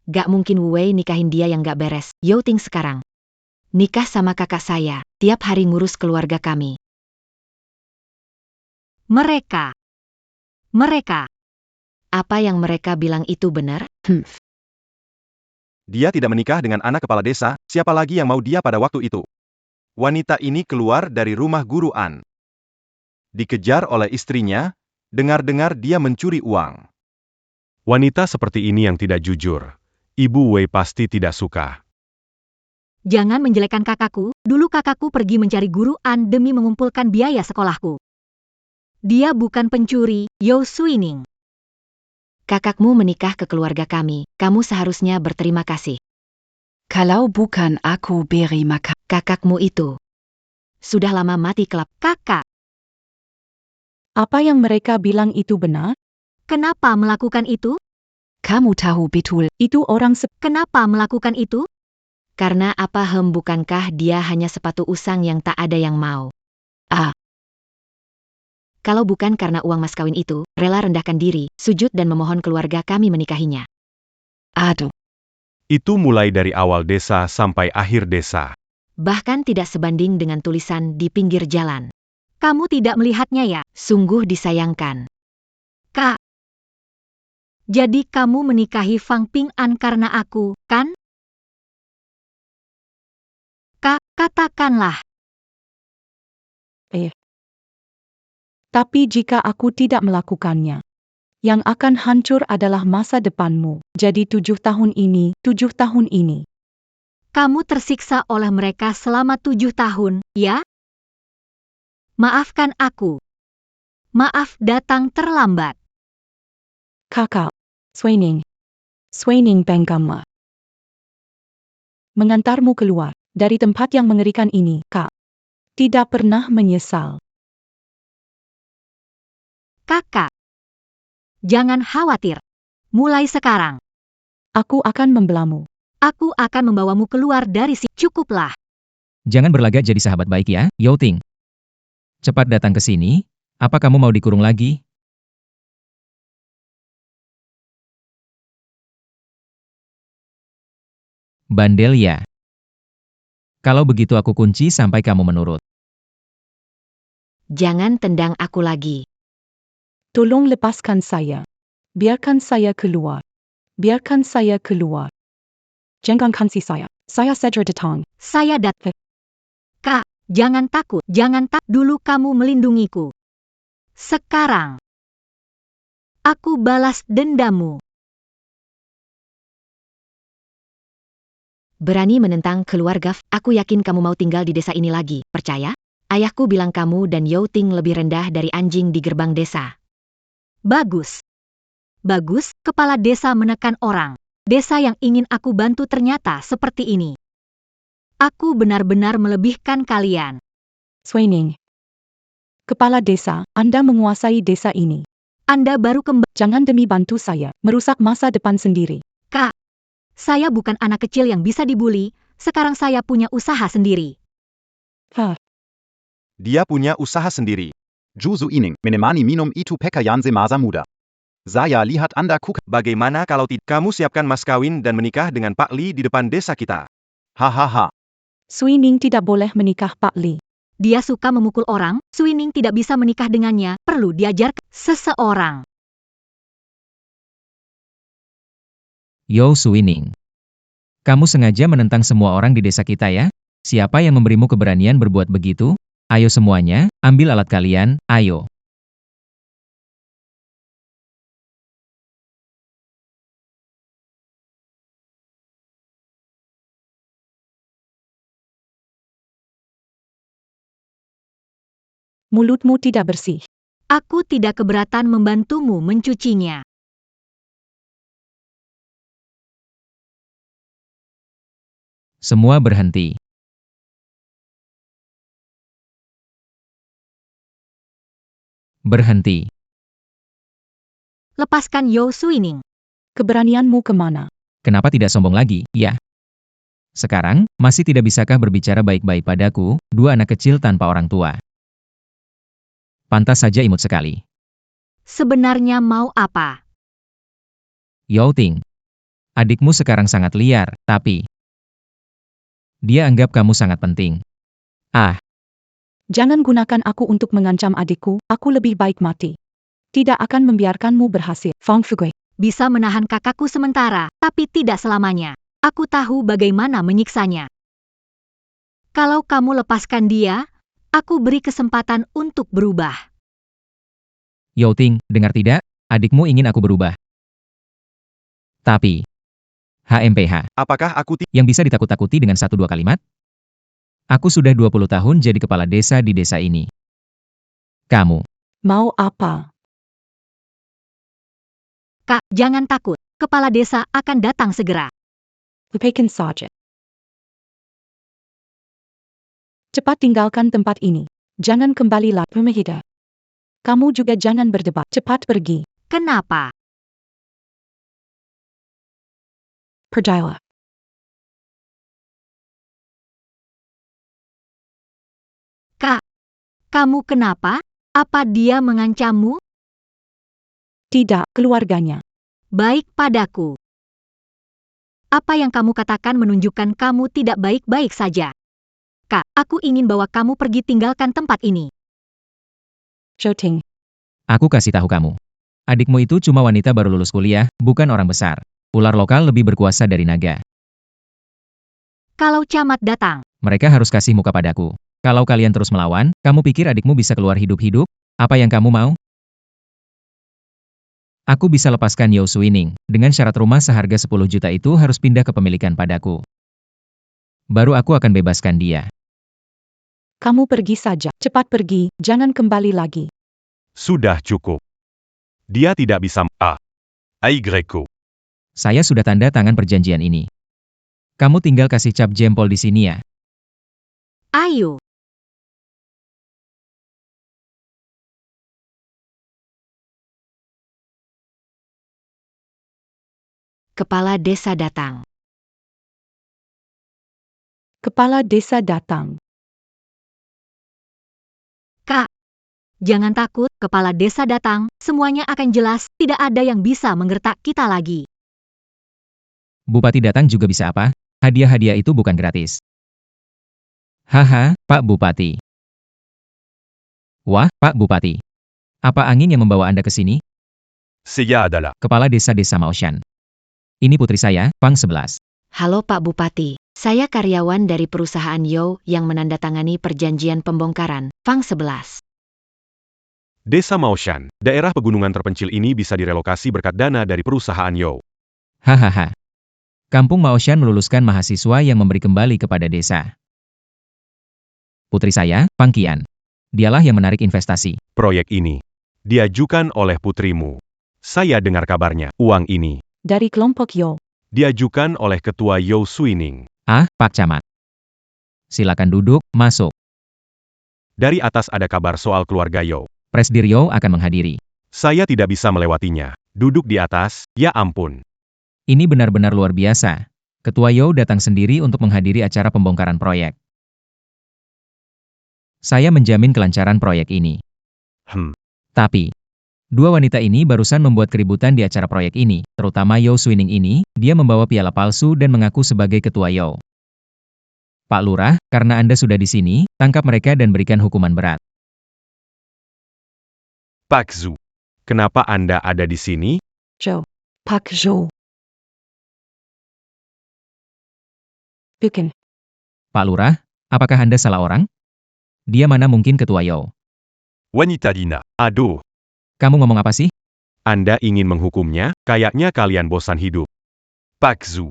Gak mungkin Wu Wei nikahin dia yang gak beres. Yao Ting sekarang nikah sama kakak saya, tiap hari ngurus keluarga kami. Mereka. Apa yang mereka bilang itu benar? Dia tidak menikah dengan anak kepala desa, siapa lagi yang mau dia pada waktu itu? Wanita ini keluar dari rumah Guru An. Dikejar oleh istrinya, dengar-dengar dia mencuri uang. Wanita seperti ini yang tidak jujur. Ibu Wei pasti tidak suka. Jangan menjelekkan kakakku. Dulu kakakku pergi mencari Guru An demi mengumpulkan biaya sekolahku. Dia bukan pencuri, Yao Suining. Kakakmu menikah ke keluarga kami, kamu seharusnya berterima kasih. Kalau bukan aku beri makan. Kakakmu itu sudah lama mati kelap. Kakak, Apa yang mereka bilang itu benar? kenapa melakukan itu? Kamu tahu betul. Itu orang Kenapa melakukan itu? Karena apa bukankah dia hanya sepatu usang yang tak ada yang mau? Kalau bukan karena uang mas kawin itu, rela rendahkan diri, sujud dan memohon keluarga kami menikahinya. Aduh. Itu mulai dari awal desa sampai akhir desa. Bahkan tidak sebanding dengan tulisan di pinggir jalan. Kamu tidak melihatnya ya? Sungguh disayangkan. Kak. Jadi kamu menikahi Fang Ping An karena aku, kan? Kak, katakanlah. Tapi jika aku tidak melakukannya, yang akan hancur adalah masa depanmu. Jadi 7 tahun ini. Kamu tersiksa oleh mereka selama 7 tahun, ya? Maafkan aku. Maaf datang terlambat. Kakak. Suining Bengkama. Mengantarmu keluar dari tempat yang mengerikan ini, Kak. Tidak pernah menyesal. Kakak. Jangan khawatir. Mulai sekarang, Aku akan membelamu. aku akan membawamu keluar dari sini. Cukuplah. Jangan berlagak jadi sahabat baik ya, Yao Ting. Cepat datang ke sini. Apa kamu mau dikurung lagi? Bandel ya. Kalau begitu aku kunci sampai kamu menurut. Jangan tendang aku lagi. Tolong lepaskan saya. Biarkan saya keluar. Jangan kansi saya. Saya Cedra datang. Saya datang. Kak, jangan takut. Dulu kamu melindungiku. Sekarang, aku balas dendammu. Berani menentang keluarga, aku yakin kamu mau tinggal di desa ini lagi, percaya? Ayahku bilang kamu dan Yao Ting lebih rendah dari anjing di gerbang desa. Bagus. Kepala desa menekan orang. Desa yang ingin aku bantu ternyata seperti ini. Aku benar-benar melebihkan kalian. Suining. Kepala desa, Anda menguasai desa ini. Anda baru kembali. Jangan demi bantu saya, merusak masa depan sendiri. Kak, Saya bukan anak kecil yang bisa dibully, sekarang saya punya usaha sendiri. Dia punya usaha sendiri. Ju Suining, menemani minum itu pekayanse masa muda. Saya lihat Anda kuk. Bagaimana kalau kamu siapkan mas kawin dan menikah dengan Pak Li di depan desa kita? Hahaha. Suining tidak boleh menikah Pak Li. Dia suka memukul orang, Suining tidak bisa menikah dengannya, perlu diajar ke seseorang. Yao Suining. Kamu sengaja menentang semua orang di desa kita ya? Siapa yang memberimu keberanian berbuat begitu? Ayo semuanya, ambil alat kalian, ayo. Mulutmu tidak bersih. Aku tidak keberatan membantumu mencucinya. Semua berhenti. Berhenti. Lepaskan Yao Suining. Keberanianmu kemana? Kenapa tidak sombong lagi, ya? Sekarang, masih tidak bisakah berbicara baik-baik padaku, dua anak kecil tanpa orang tua? Pantas saja imut sekali. Sebenarnya mau apa? Yao Ting. Adikmu sekarang sangat liar, tapi dia anggap kamu sangat penting. Jangan gunakan aku untuk mengancam adikku, aku lebih baik mati. Tidak akan membiarkanmu berhasil. Fang Fugui. Bisa menahan kakakku sementara, tapi tidak selamanya. Aku tahu bagaimana menyiksanya. Kalau kamu lepaskan dia, aku beri kesempatan untuk berubah. Yao Ting, dengar tidak? Adikmu ingin aku berubah. Tapi, HMPH, Apakah aku yang bisa ditakut-takuti dengan 1-2 kalimat? Aku sudah 20 tahun jadi kepala desa di desa ini. Kamu, Mau apa? Kak, jangan takut. Kepala desa akan datang segera. Lupakan saja. Cepat tinggalkan tempat ini. Jangan kembali lagi. Pemahida. Kamu juga jangan berdebat. Cepat pergi. Kenapa? Percayalah. Kak, kamu kenapa? Apa dia mengancammu? Tidak, keluarganya. Baik padaku. Apa yang kamu katakan menunjukkan kamu tidak baik-baik saja. Kak, aku ingin bawa kamu pergi tinggalkan tempat ini. Shouting. aku kasih tahu kamu. Adikmu itu cuma wanita baru lulus kuliah, bukan orang besar. Ular lokal lebih berkuasa dari naga. Kalau camat datang, Mereka harus kasih muka padaku. Kalau kalian terus melawan, kamu pikir adikmu bisa keluar hidup-hidup? Apa yang kamu mau? Aku bisa lepaskan Yao Suining, dengan syarat rumah seharga 10 juta itu harus pindah kepemilikan padaku. Baru aku akan bebaskan dia. Kamu pergi saja. Cepat pergi, jangan kembali lagi. Sudah cukup. Dia tidak bisa Aigreko. Saya sudah tanda tangan perjanjian ini. Kamu tinggal kasih cap jempol di sini ya. ayo. Kepala desa datang. Kepala desa datang. Kak, jangan takut, kepala desa datang, semuanya akan jelas, tidak ada yang bisa menggertak kita lagi. Bupati datang juga bisa apa? Hadiah-hadiah itu bukan gratis. Haha, Pak Bupati. Wah, Pak Bupati. Apa angin yang membawa Anda ke sini? Saya adalah Kepala Desa-Desa Maoshan. Ini putri saya, Fang 11. Halo Pak Bupati, saya karyawan dari perusahaan Yao yang menandatangani perjanjian pembongkaran, Fang 11. Desa Maoshan. Daerah pegunungan terpencil ini bisa direlokasi berkat dana dari perusahaan Yao. Hahaha. Kampung Maoshan meluluskan mahasiswa yang memberi kembali kepada desa. Putri saya, Fang Qian. Dialah yang menarik investasi. Proyek ini diajukan oleh putrimu. Saya dengar kabarnya, uang ini Dari kelompok Yao. diajukan oleh Ketua Yao Suining. Pak Camat. Silakan duduk, masuk. Dari atas ada kabar soal keluarga Yao. Presdir Yao akan menghadiri. Saya tidak bisa melewatinya. Duduk di atas, ya ampun. Ini benar-benar luar biasa. Ketua Yao datang sendiri untuk menghadiri acara pembongkaran proyek. Saya menjamin kelancaran proyek ini. Tapi, dua wanita ini barusan membuat keributan di acara proyek ini, terutama Yao Swining ini, dia membawa piala palsu dan mengaku sebagai ketua Yao. Pak Lurah, karena Anda sudah di sini, tangkap mereka dan berikan hukuman berat. Pak Zhu, kenapa Anda ada di sini? Zhou. Pak Zhou. Bukan. Pak Lurah, apakah Anda salah orang? Dia mana mungkin ketua Yao? Wanita Dina. Aduh, Kamu ngomong apa sih? Anda ingin menghukumnya? Kayaknya kalian bosan hidup. Pak Zhu.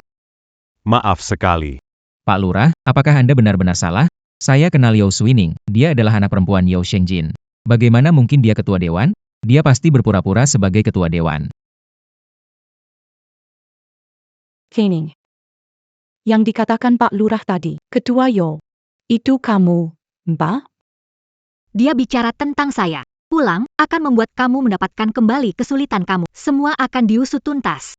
Maaf sekali. Pak Lurah, apakah Anda benar-benar salah? Saya kenal Yao Swining, dia adalah anak perempuan Yao Shengjin. Bagaimana mungkin dia ketua dewan? Dia pasti berpura-pura sebagai ketua dewan. Kening. Yang dikatakan Pak Lurah tadi, Ketua Yao. Itu kamu, Mbak? Dia bicara tentang saya. Pulang akan membuat kamu mendapatkan kembali kesulitan kamu. Semua akan diusut tuntas.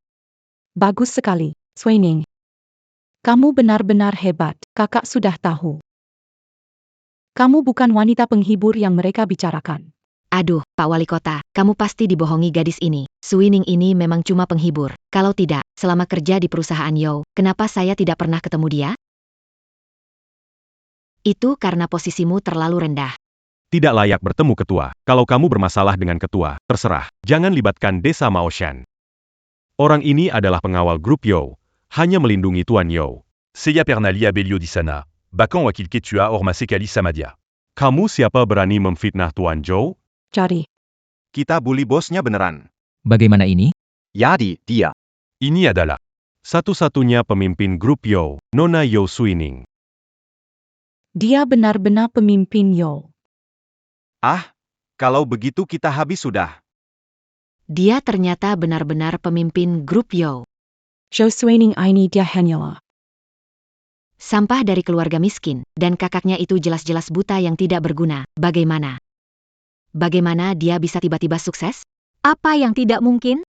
Bagus sekali, Swining. Kamu benar-benar hebat, kakak sudah tahu. Kamu bukan wanita penghibur yang mereka bicarakan. Aduh, Pak Wali Kota, kamu pasti dibohongi gadis ini. Swining ini memang cuma penghibur. Kalau tidak, selama kerja di perusahaan Yao, kenapa saya tidak pernah ketemu dia? Itu karena posisimu terlalu rendah. Tidak layak bertemu ketua. Kalau kamu bermasalah dengan ketua, terserah. Jangan libatkan Desa Maoshan. Orang ini adalah pengawal grup Yao. Hanya melindungi Tuan Yao. Seya Pernali Abelio di sana. Bakan wakil ketua Orma Sekali Samadia. Kamu siapa berani memfitnah Tuan Zhou? Cari. Kita bully bosnya beneran. Bagaimana ini? Ja, dia. Ini adalah Satu-satunya pemimpin grup Yao, Nona Yao Swining. Dia benar-benar pemimpin Yao. Ah, kalau begitu kita habis sudah. Dia ternyata benar-benar pemimpin grup Yao. Zhou Swining ini dia hanyalah Sampah dari keluarga miskin, dan kakaknya itu jelas-jelas buta yang tidak berguna. Bagaimana? Bagaimana dia bisa tiba-tiba sukses? Apa yang tidak mungkin?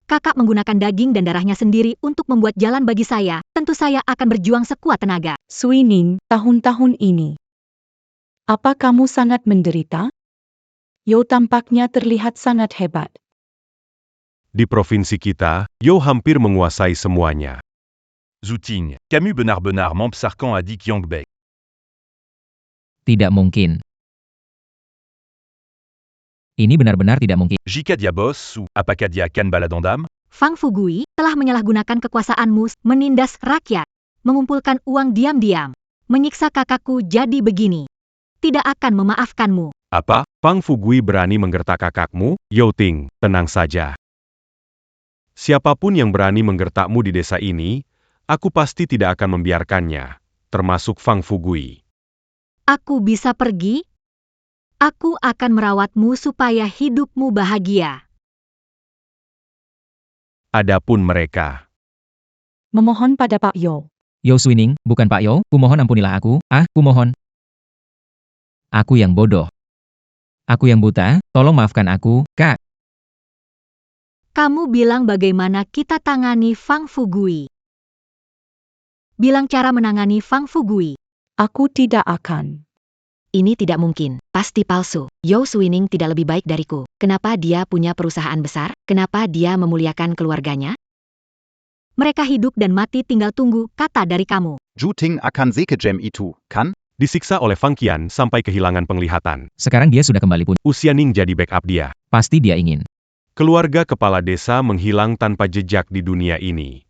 Kakak menggunakan daging dan darahnya sendiri untuk membuat jalan bagi saya. Tentu saya akan berjuang sekuat tenaga. Swining tahun-tahun ini. Apa kamu sangat menderita? Yao tampaknya terlihat sangat hebat. Di provinsi kita, Yao hampir menguasai semuanya. Zouting. Camus benar-benar Mampsarkan Adik Yongbek. Tidak mungkin. Ini benar-benar tidak mungkin. Jika dia bos ou apakah dia akan baladondam? Fang Fugui telah menyalahgunakan kekuasaanmu, menindas rakyat, mengumpulkan uang diam-diam, menyiksa kakakku jadi begini. Tidak akan memaafkanmu. Apa? Fang Fugui berani menggertak kakakmu? Yao Ting, tenang saja. Siapapun yang berani menggertakmu di desa ini, aku pasti tidak akan membiarkannya, termasuk Fang Fugui. Aku bisa pergi? Aku akan merawatmu supaya hidupmu bahagia. Adapun mereka, Memohon pada Pak Yao. Yao Swining, bukan Pak Yao, kumohon ampunilah aku, kumohon. Aku yang bodoh. Aku yang buta, tolong maafkan aku, Kak. Kamu bilang bagaimana kita tangani Fang Fugui. Bilang cara menangani Fang Fugui. Aku tidak akan. Ini tidak mungkin, pasti palsu. Yao Swining tidak lebih baik dariku. Kenapa dia punya perusahaan besar? Kenapa dia memuliakan keluarganya? Mereka hidup dan mati tinggal tunggu kata dari kamu. Juting akan Sekejem itu, kan? disiksa oleh Fang Qian sampai kehilangan penglihatan. Sekarang dia sudah kembali pun. Usia Ning jadi backup dia. Pasti dia ingin. Keluarga kepala desa menghilang tanpa jejak di dunia ini.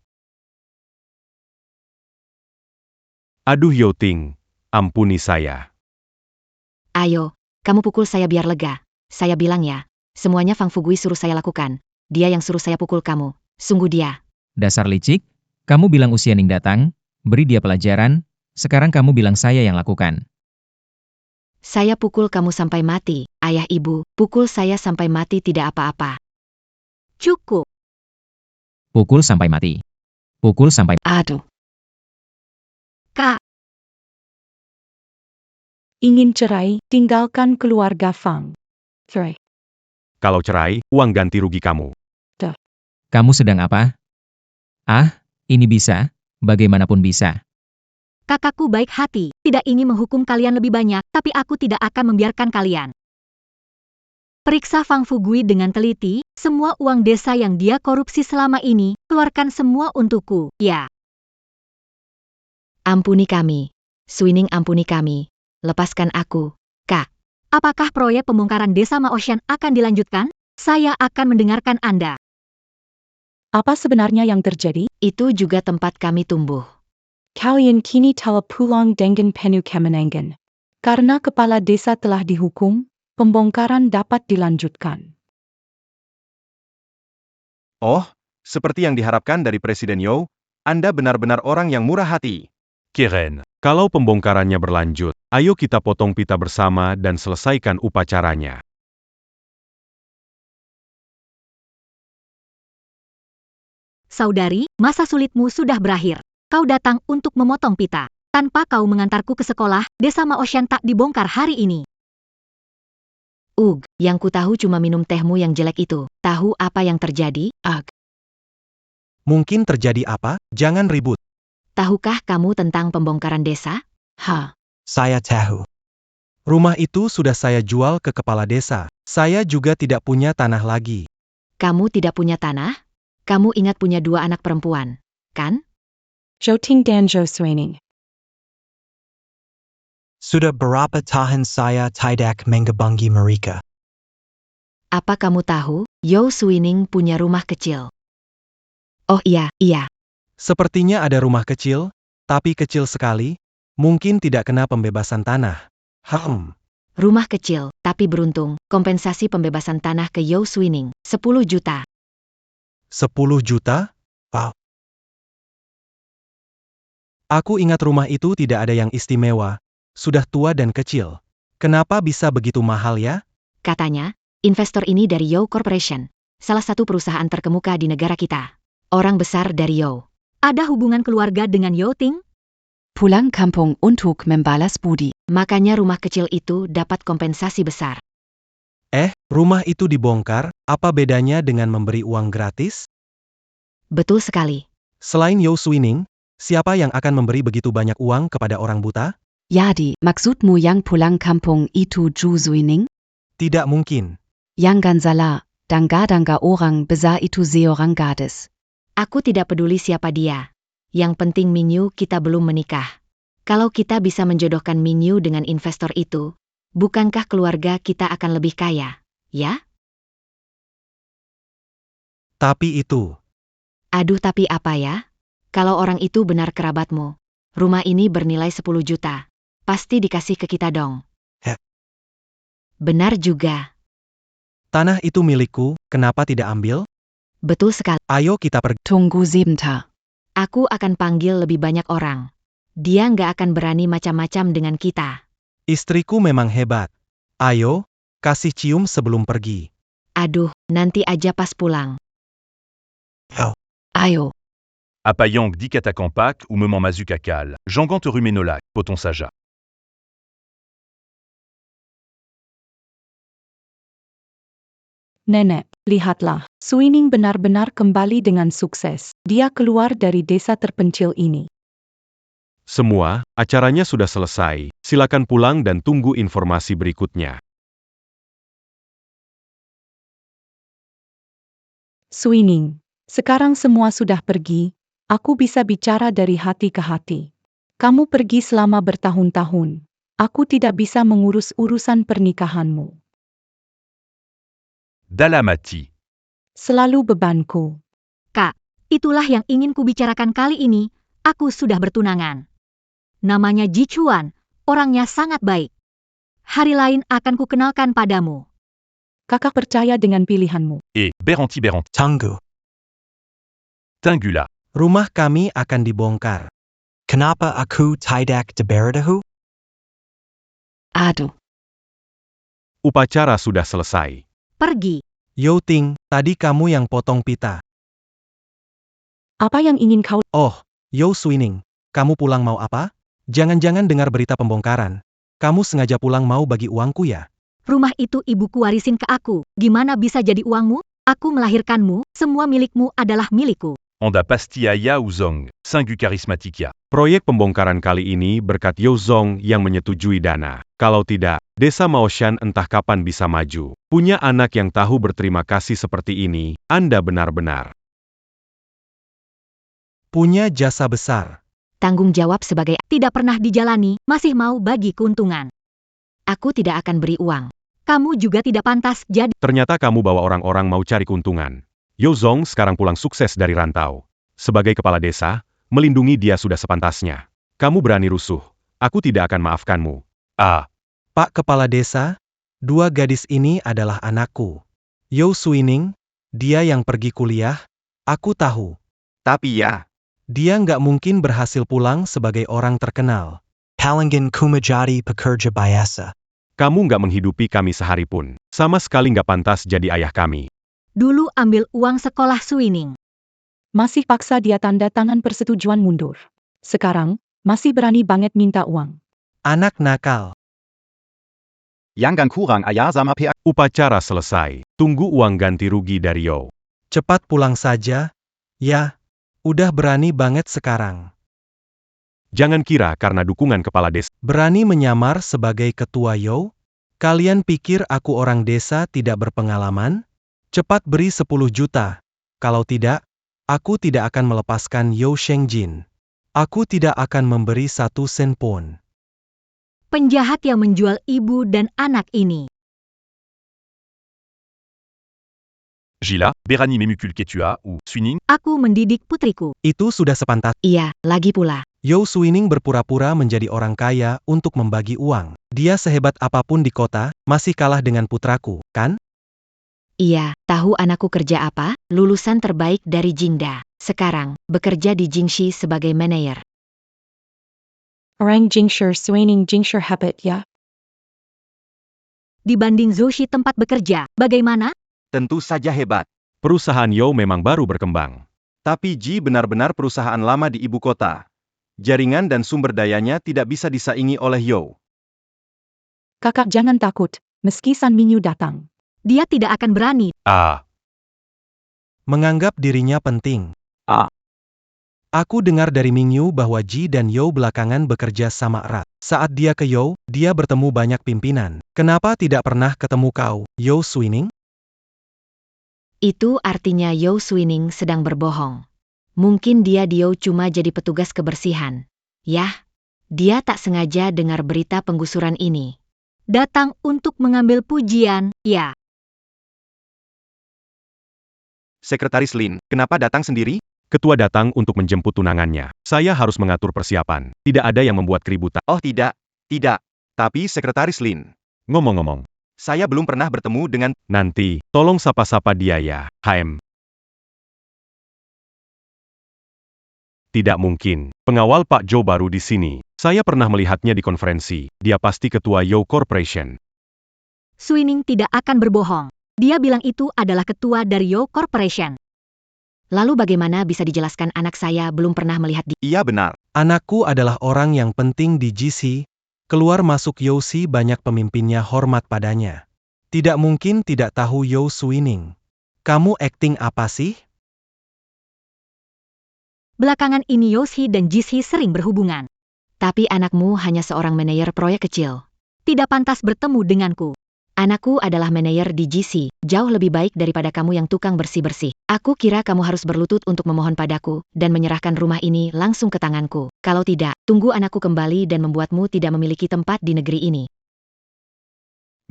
Aduh Yao Ting, ampuni saya. Ayo, kamu pukul saya biar lega. Saya bilang ya, semuanya Fang Fugui suruh saya lakukan. Dia yang suruh saya pukul kamu. Sungguh dia. Dasar licik, kamu bilang Usia Ning datang, beri dia pelajaran, sekarang kamu bilang saya yang lakukan. Saya pukul kamu sampai mati, ayah ibu, pukul saya sampai mati tidak apa-apa. Cukup. Pukul sampai mati. Pukul sampai... Aduh. Kak, Ingin cerai, tinggalkan keluarga Fang. Cerai. Kalau cerai, uang ganti rugi kamu. Kamu sedang apa? Ah, ini bisa? Bagaimanapun bisa. Kakakku baik hati, tidak ingin menghukum kalian lebih banyak, tapi aku tidak akan membiarkan kalian. Periksa Fang Fugui dengan teliti, semua uang desa yang dia korupsi selama ini, keluarkan semua untukku, ya. Ampuni kami. Suining, ampuni kami. Lepaskan aku, Kak. Apakah proyek pembongkaran desa Maoshan akan dilanjutkan? Saya akan mendengarkan Anda. Apa sebenarnya yang terjadi? Itu juga tempat kami tumbuh. Kalian kini telah pulang dengan penuh kemenangan. Karena kepala desa telah dihukum, pembongkaran dapat dilanjutkan. Oh, seperti yang diharapkan dari Presiden Yao, Anda benar-benar orang yang murah hati. Keren. Kalau pembongkarannya berlanjut, ayo kita potong pita bersama dan selesaikan upacaranya. Saudari, masa sulitmu sudah berakhir. Kau datang untuk memotong pita. Tanpa kau mengantarku ke sekolah, desa Maoshan tak dibongkar hari ini. Yang ku tahu cuma minum tehmu yang jelek itu. Tahu apa yang terjadi? Mungkin terjadi apa? Jangan ribut. Tahukah kamu tentang pembongkaran desa? Saya tahu. Rumah itu sudah saya jual ke kepala desa. Saya juga tidak punya tanah lagi. Kamu tidak punya tanah? Kamu ingat punya 2 anak perempuan, kan? Joting dan Jo Swining. Sudah berapa tahun saya tidak menghubungi mereka. Apa kamu tahu, Yao Suining punya rumah kecil? Oh iya. Sepertinya ada rumah kecil, tapi kecil sekali, mungkin tidak kena pembebasan tanah. Rumah kecil, tapi beruntung, kompensasi pembebasan tanah ke Yao Suining, 10 juta. 10 juta? Wow. Aku ingat rumah itu tidak ada yang istimewa, sudah tua dan kecil. Kenapa bisa begitu mahal ya? Katanya, investor ini dari Yao Corporation, salah satu perusahaan terkemuka di negara kita. Orang besar dari Yao. Ada hubungan keluarga dengan Yao Ting? Pulang kampung untuk membalas budi. Makanya rumah kecil itu dapat kompensasi besar. Rumah itu dibongkar, apa bedanya dengan memberi uang gratis? Betul sekali. Selain Yao Suining, siapa yang akan memberi begitu banyak uang kepada orang buta? Jadi, maksudmu yang pulang kampung itu Ju Suining? Tidak mungkin. Jangan salah, dangga orang besar itu seorang gadis. Aku tidak peduli siapa dia. Yang penting Minyu kita belum menikah. Kalau kita bisa menjodohkan Minyu dengan investor itu, bukankah keluarga kita akan lebih kaya, ya? Tapi itu. Aduh, tapi apa ya? Kalau orang itu benar kerabatmu, rumah ini bernilai 10 juta. Pasti dikasih ke kita dong. Benar juga. Tanah itu milikku, kenapa tidak ambil? Betul sekali. Ayo kita pergi. Tunggu sebentar. Aku akan panggil lebih banyak orang. Dia nggak akan berani macam-macam dengan kita. Istriku memang hebat. Ayo, kasih cium sebelum pergi. Aduh, nanti aja pas pulang. Ayo. Apayang di katakampak ou me mazukakal. Jangan te rumenolak, poton saja. Nenek, lihatlah, Suining benar-benar kembali dengan sukses. Dia keluar dari desa terpencil ini. Semua, acaranya sudah selesai. Silakan pulang dan tunggu informasi berikutnya. Suining, sekarang semua sudah pergi. Aku bisa bicara dari hati ke hati. Kamu pergi selama bertahun-tahun. Aku tidak bisa mengurus urusan pernikahanmu. Dalamati. Selalu bebanku. Kak, itulah yang ingin kubicarakan kali ini. Aku sudah bertunangan. Namanya Ji Chuan, orangnya sangat baik. Hari lain akan kukenalkan padamu. Kakak percaya dengan pilihanmu. Beranti. Tunggu. Tingula. Rumah kami akan dibongkar. Kenapa aku tidak diberitahu? Aduh. Upacara sudah selesai. Pergi. Yao Ting, tadi kamu yang potong pita. Apa yang ingin kau? Oh, Yao Suining, kamu pulang mau apa? Jangan-jangan dengar berita pembongkaran. Kamu sengaja pulang mau bagi uangku ya? Rumah itu ibuku warisin ke aku. Gimana bisa jadi uangmu? Aku melahirkanmu, semua milikmu adalah milikku. Onda Pastiaya Uzong, Singu Charismatica. Proyek pembongkaran kali ini berkat Yo Zong yang menyetujui dana. Kalau tidak, desa Maoshan entah kapan bisa maju. Punya anak yang tahu berterima kasih seperti ini, Anda benar-benar Punya jasa besar. Tanggung jawab sebagai Tidak pernah dijalani, masih mau bagi keuntungan. aku tidak akan beri uang. Kamu juga tidak pantas jadi. Ternyata kamu bawa orang-orang mau cari keuntungan. Yo Zong sekarang pulang sukses dari rantau. Sebagai kepala desa, melindungi dia sudah sepantasnya. Kamu berani rusuh. Aku tidak akan maafkanmu. Pak Kepala Desa, 2 gadis ini adalah anakku. Yo Swining, dia yang pergi kuliah, aku tahu. Tapi ya, Dia nggak mungkin berhasil pulang sebagai orang terkenal. Palinggan kumajadi pekerja biasa. Kamu nggak menghidupi kami sehari pun. Sama sekali nggak pantas jadi ayah kami. Dulu ambil uang sekolah Swining. Masih paksa dia tanda tangan persetujuan mundur. Sekarang, masih berani banget minta uang. Anak nakal. Yanggang kurang ayah sama pihak. Upacara selesai. Tunggu uang ganti rugi dari Yo. Cepat pulang saja. Ya, udah berani banget sekarang. Jangan kira karena dukungan kepala desa. Berani menyamar sebagai ketua Yo? Kalian pikir aku orang desa tidak berpengalaman? Cepat beri 10 juta. Kalau tidak, aku tidak akan melepaskan Yo Shengjin. Aku tidak akan memberi 1 sen pun. Penjahat yang menjual ibu dan anak ini. Gila, Berani Memukul Ketua ou Swining. Aku mendidik putriku. Itu sudah sepantas. Iya, lagi pula. Yo Swining berpura-pura menjadi orang kaya untuk membagi uang. Dia sehebat apapun di kota, masih kalah dengan putraku, kan? Iya, tahu anakku kerja apa? Lulusan terbaik dari Jingda. Sekarang, bekerja di Jingxi sebagai manajer. Orang Jingshire Swining Jingshire hebat ya. Dibanding Zoshi tempat bekerja, bagaimana? tentu saja hebat. Perusahaan Yo memang baru berkembang. Tapi Ji benar-benar perusahaan lama di ibu kota. Jaringan dan sumber dayanya tidak bisa disaingi oleh Yo. Kakak jangan takut, meski San Mingyu datang. Dia tidak akan berani. Menganggap dirinya penting. Aku dengar dari Mingyu bahwa Ji dan Yo belakangan bekerja sama erat. Saat dia ke Yo, dia bertemu banyak pimpinan. Kenapa tidak pernah ketemu kau, Yo Swining? Itu artinya Yo Swining sedang berbohong. Mungkin dia cuma jadi petugas kebersihan. Yah, dia tak sengaja dengar berita penggusuran ini. Datang untuk mengambil pujian, ya. Sekretaris Lin, kenapa datang sendiri? Ketua datang untuk menjemput tunangannya. Saya harus mengatur persiapan. Tidak ada yang membuat keributan. Oh tidak. Tapi Sekretaris Lin. Ngomong-ngomong, Saya belum pernah bertemu dengan... nanti, tolong sapa-sapa dia ya, HM. Tidak mungkin. Pengawal Pak Joe baru di sini. Saya pernah melihatnya di konferensi. Dia pasti ketua Yo Corporation. Swining tidak akan berbohong. Dia bilang itu adalah ketua dari Yo Corporation. Lalu bagaimana bisa dijelaskan anak saya belum pernah melihat dia? Iya benar. Anakku adalah orang yang penting di GC. Keluar masuk Yosi banyak pemimpinnya hormat padanya. Tidak mungkin tidak tahu Yo Swining. Kamu acting apa sih? Belakangan ini Yoshi dan Jisoo sering berhubungan. Tapi anakmu hanya seorang manajer proyek kecil. Tidak pantas bertemu denganku. Anakku adalah manajer di GC, jauh lebih baik daripada kamu yang tukang bersih-bersih. Aku kira kamu harus berlutut untuk memohon padaku, dan menyerahkan rumah ini langsung ke tanganku. Kalau tidak, tunggu anakku kembali dan membuatmu tidak memiliki tempat di negeri ini.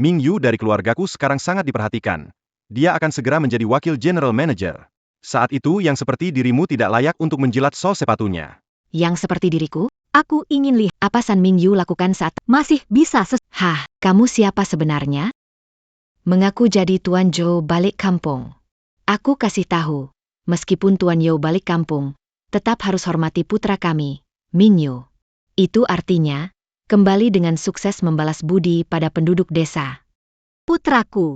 Mingyu dari keluargaku sekarang sangat diperhatikan. Dia akan segera menjadi wakil general manager. Saat itu yang seperti dirimu tidak layak untuk menjilat sol sepatunya. Yang seperti diriku? Aku ingin lihat Apa San Mingyu lakukan saat... masih bisa Hah, kamu siapa sebenarnya? Mengaku jadi Tuan Joe balik kampung. Aku kasih tahu, meskipun Tuan Yo balik kampung, tetap harus hormati putra kami, Mingyu. Itu artinya, kembali dengan sukses membalas budi pada penduduk desa. putraku.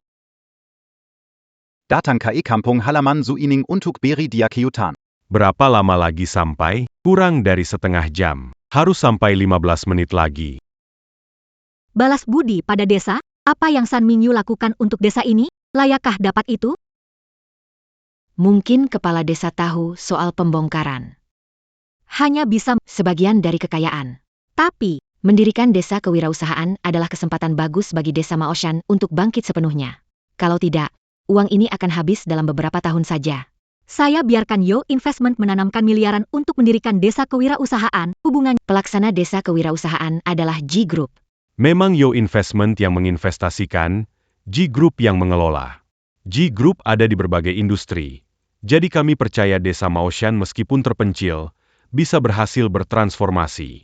Datang ke kampung halaman Swining untuk beri dia kejutan. Berapa lama lagi sampai? Kurang dari setengah jam. Harus sampai 15 menit lagi. Balas budi pada desa? Apa yang San Mingyu lakukan untuk desa ini? Layakkah dapat itu? Mungkin kepala desa tahu soal pembongkaran. Hanya bisa, Sebagian dari kekayaan. tapi, Mendirikan desa kewirausahaan adalah kesempatan bagus bagi desa Maoshan untuk bangkit sepenuhnya. Kalau tidak, uang ini akan habis dalam beberapa tahun saja. saya biarkan Yo Investment menanamkan miliaran untuk mendirikan desa kewirausahaan, hubungan Pelaksana desa kewirausahaan adalah G Group. Memang Yo Investment yang menginvestasikan, G Group yang mengelola. G Group ada di berbagai industri. Jadi kami percaya desa Maoshan meskipun terpencil, bisa berhasil bertransformasi.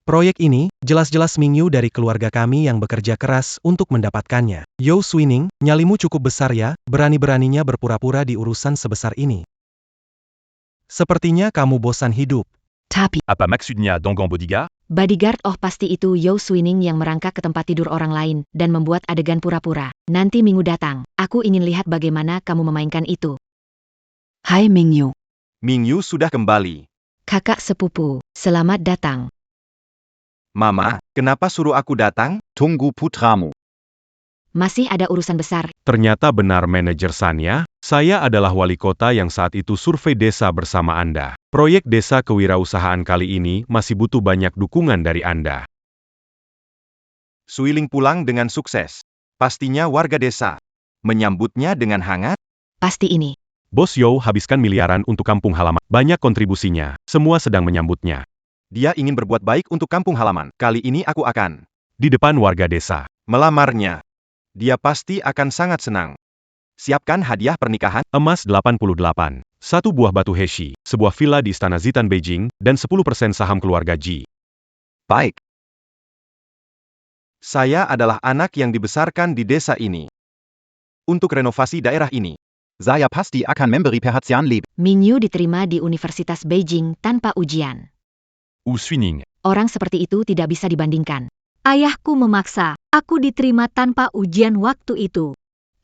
Proyek ini, jelas-jelas Mingyu dari keluarga kami yang bekerja keras untuk mendapatkannya. Yo Swining, nyalimu cukup besar ya, berani-beraninya berpura-pura di urusan sebesar ini. Sepertinya kamu bosan hidup. Tapi, Apa maksudnya Dongon Bodyguard? bodyguard pasti itu Yo Swining yang merangkak ke tempat tidur orang lain dan membuat adegan pura-pura. Nanti minggu datang, aku ingin lihat bagaimana kamu memainkan itu. Hai Mingyu. Mingyu sudah kembali. Kakak sepupu, selamat datang. Mama, kenapa suruh aku datang? Tunggu putramu. Masih ada urusan besar. Ternyata benar manajer Sanya, saya adalah wali kota yang saat itu survei desa bersama Anda. Proyek desa kewirausahaan kali ini masih butuh banyak dukungan dari Anda. Suiling pulang dengan sukses. Pastinya warga desa menyambutnya dengan hangat. Pasti ini. Bos Yo habiskan miliaran untuk kampung halaman. Banyak kontribusinya, semua sedang menyambutnya. Dia ingin berbuat baik untuk kampung halaman. Kali ini aku akan Di depan warga desa. melamarnya. Dia pasti akan sangat senang. Siapkan hadiah pernikahan. Emas 88. Satu buah batu Heshi, sebuah villa di Istana Zitan Beijing, dan 10% saham keluarga Ji. Baik. Saya adalah anak yang dibesarkan di desa ini. Untuk renovasi daerah ini, Saya pasti akan memberi perhatian lebih. Mingyu diterima di Universitas Beijing tanpa ujian. Ou Swining? Orang seperti itu tidak bisa dibandingkan. ayahku memaksa, aku diterima tanpa ujian waktu itu.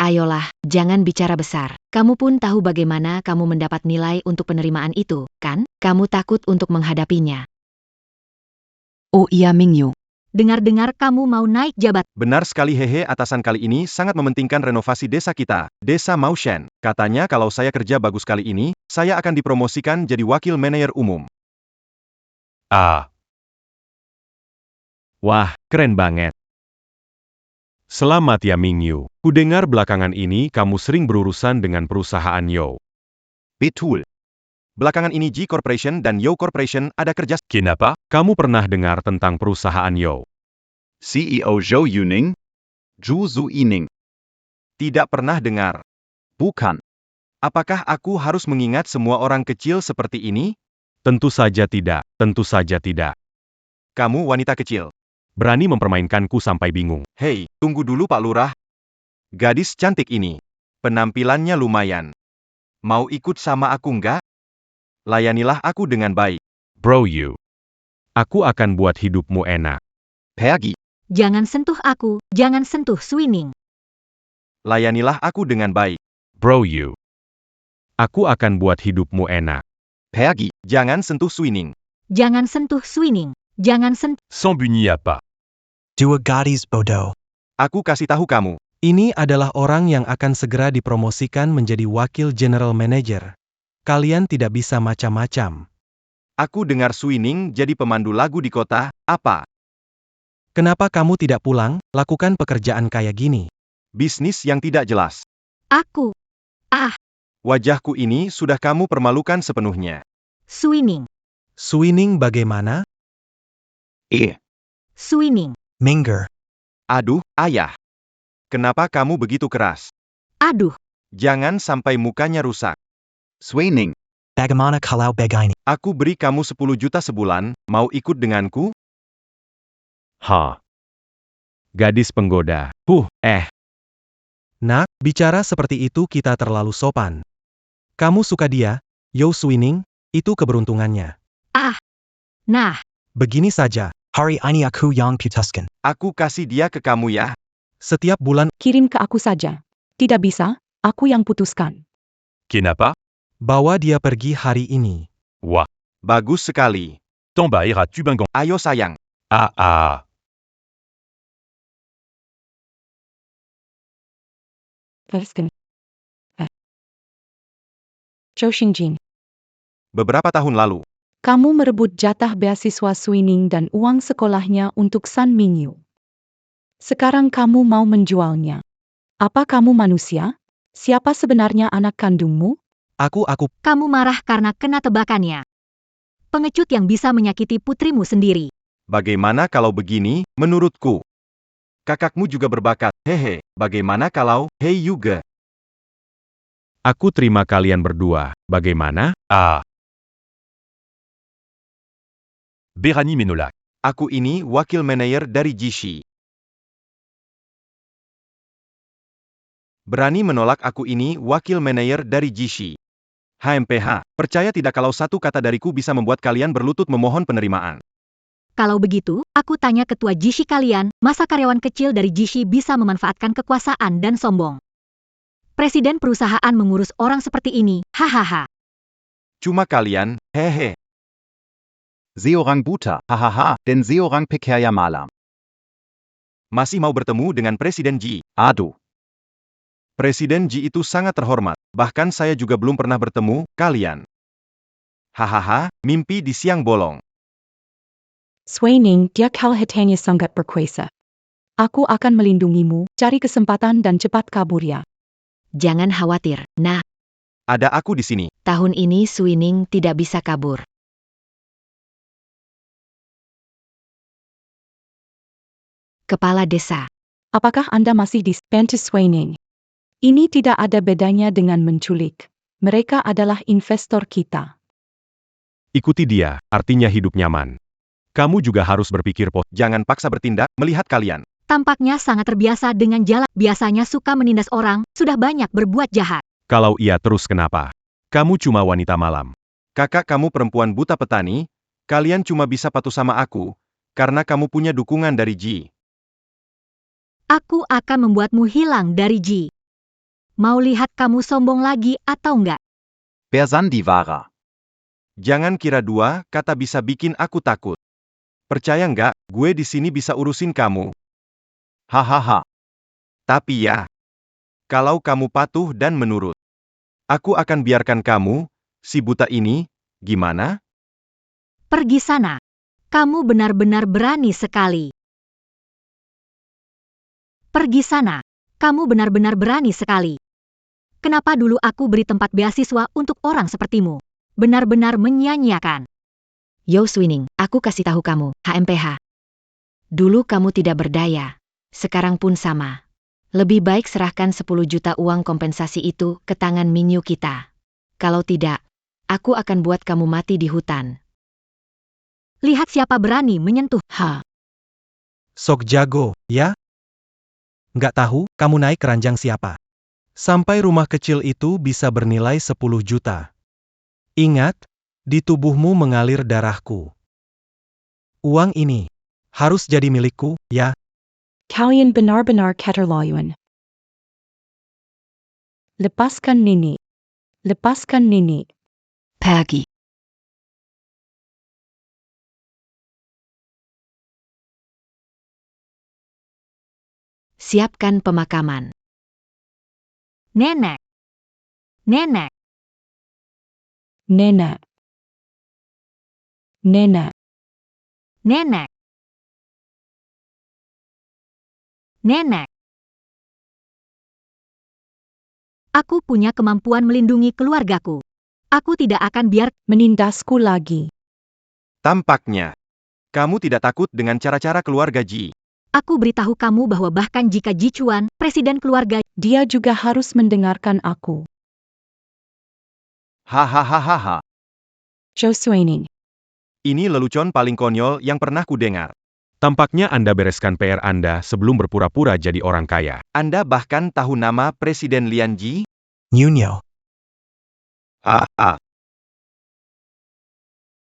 Ayolah, jangan bicara besar. Kamu pun tahu bagaimana kamu mendapat nilai untuk penerimaan itu, kan? Kamu takut untuk menghadapinya. Oh iya Mingyu. Dengar-dengar kamu mau naik jabat. benar sekali hehe atasan kali ini sangat mementingkan renovasi desa kita, desa Maoshan. Katanya kalau saya kerja bagus kali ini, saya akan dipromosikan jadi wakil manajer umum. Ah, Wah, keren banget. Selamat ya Mingyu. Kudengar belakangan ini kamu sering berurusan dengan perusahaan Yo. Betul. Belakangan ini G Corporation dan Yo Corporation ada kerja. Kenapa? Kamu pernah dengar tentang perusahaan Yo? CEO Zhou Yuning. Zhu Zuining. Tidak pernah dengar. Bukan. Apakah aku harus mengingat semua orang kecil seperti ini? Tentu saja tidak, tentu saja tidak. Kamu wanita kecil. Berani mempermainkanku sampai bingung. Hei, tunggu dulu Pak Lurah. Gadis cantik ini. Penampilannya lumayan. Mau ikut sama aku nggak? Layanilah aku dengan baik. Bro you. Aku akan buat hidupmu enak. Pergi. Jangan sentuh aku, jangan sentuh Swining. Layanilah aku dengan baik. Bro you. Aku akan buat hidupmu enak. Pergi. Jangan sentuh Swining. Jangan sentuh Swining. Jangan sentuh. Sans bunyi apa? Dua gadis bodoh. Aku kasih tahu kamu. Ini adalah orang yang akan segera dipromosikan menjadi wakil general manager. Kalian tidak bisa macam-macam. Aku dengar Swining jadi pemandu lagu di kota. Apa? Kenapa kamu tidak pulang, lakukan pekerjaan kayak gini? Bisnis yang tidak jelas. Aku. Wajahku ini sudah kamu permalukan sepenuhnya. Swining. Swining bagaimana? Swining. Minger. Aduh, ayah. Kenapa kamu begitu keras? Aduh. Jangan sampai mukanya rusak. Swining. Bagaimana kalau begini? Aku beri kamu 10 juta sebulan, mau ikut denganku? Ha. Gadis penggoda. Nak, bicara seperti itu kita terlalu sopan. Kamu suka dia, Yo Swining, itu keberuntungannya. Nah, Begini saja, Hari ini aku yang putuskan. Aku kasih dia ke kamu ya. setiap bulan, Kirim ke aku saja. Tidak bisa, aku yang putuskan. Kenapa? bawa dia pergi hari ini. Wah, Bagus sekali. Tamba ira Tubangan. Ayo sayang. Ah ah. Teruskan. Zhou Xingjing. Beberapa tahun lalu, Kamu merebut jatah beasiswa Suining dan uang sekolahnya untuk San Mingyu. Sekarang kamu mau menjualnya. Apa kamu manusia? Siapa sebenarnya anak kandungmu? Aku Kamu marah karena kena tebakannya. Pengecut yang bisa menyakiti putrimu sendiri. bagaimana kalau begini, menurutku? Kakakmu juga berbakat, hehe. Bagaimana kalau, hei Yuga? Aku terima kalian berdua. Bagaimana? Ah. Berani Menolak. Aku ini wakil manajer dari Jishi. Berani menolak aku ini wakil manajer dari Jishi. HMPH, percaya tidak kalau satu kata dariku bisa membuat kalian berlutut memohon penerimaan. Kalau begitu, aku tanya ketua Jishi kalian, masa karyawan kecil dari Jishi bisa memanfaatkan kekuasaan dan sombong? Presiden perusahaan mengurus orang seperti ini, hahaha. Cuma kalian, hehe. Seorang buta, hahaha, dan seorang pekerja malam. Masih mau bertemu dengan Presiden Ji. Aduh. Presiden Ji itu sangat terhormat. Bahkan saya juga belum pernah bertemu, kalian. Hahaha, mimpi di siang bolong. Suining, dia kelihatannya sangat berkuasa. Aku akan melindungimu, cari kesempatan dan cepat kabur ya. Jangan khawatir. Nah, Ada aku di sini. tahun ini Suining tidak bisa kabur. Kepala Desa. Apakah Anda masih di Bantu Suining? Ini tidak ada bedanya dengan menculik. Mereka adalah investor kita. Ikuti dia, artinya hidup nyaman. Kamu juga harus berpikir Jangan paksa bertindak, melihat kalian. Tampaknya sangat terbiasa dengan jalan, biasanya suka menindas orang, sudah banyak berbuat jahat. kalau ia terus kenapa? Kamu cuma wanita malam. Kakak kamu perempuan buta petani, kalian cuma bisa patuh sama aku, karena kamu punya dukungan dari Ji. Aku akan membuatmu hilang dari Ji. Mau lihat kamu sombong lagi atau enggak? Bersandiwara. Jangan kira dua kata bisa bikin aku takut. Percaya nggak, gue di sini bisa urusin kamu. Hahaha. Tapi ya, kalau kamu patuh dan menurut, aku akan biarkan kamu, si buta ini, gimana? Pergi sana. Kamu benar-benar berani sekali. Pergi sana. Kamu benar-benar berani sekali. Kenapa dulu aku beri tempat beasiswa untuk orang sepertimu? Benar-benar menyia-nyiakan. Yo Suining, aku kasih tahu kamu, HMPH. Dulu kamu tidak berdaya. Sekarang pun sama. Lebih baik serahkan 10 juta uang kompensasi itu ke tangan Mingyu kita. Kalau tidak, aku akan buat kamu mati di hutan. Lihat siapa berani menyentuh. sok jago, ya? Nggak tahu, kamu naik keranjang siapa? Sampai rumah kecil itu bisa bernilai 10 juta. Ingat, di tubuhmu mengalir darahku. Uang ini harus jadi milikku, ya? Kalian benar-benar keterlaluan. Lepaskan Nini. Lepaskan Nini. Pergi. Siapkan pemakaman. Nenek. Nenek. Nenek. Nenek. Nenek. Nenek. Aku punya kemampuan melindungi keluargaku. Aku tidak akan menindasku lagi. Tampaknya, kamu tidak takut dengan cara-cara keluarga Ji. Aku beritahu kamu bahwa bahkan jika Ji Chuan, presiden keluarga, Dia juga harus mendengarkan aku. Hahaha. Zhou Suining. Ini lelucon paling konyol yang pernah kudengar. Tampaknya Anda bereskan PR Anda sebelum berpura-pura jadi orang kaya. Anda bahkan tahu nama Presiden Lian Ji? Nuno.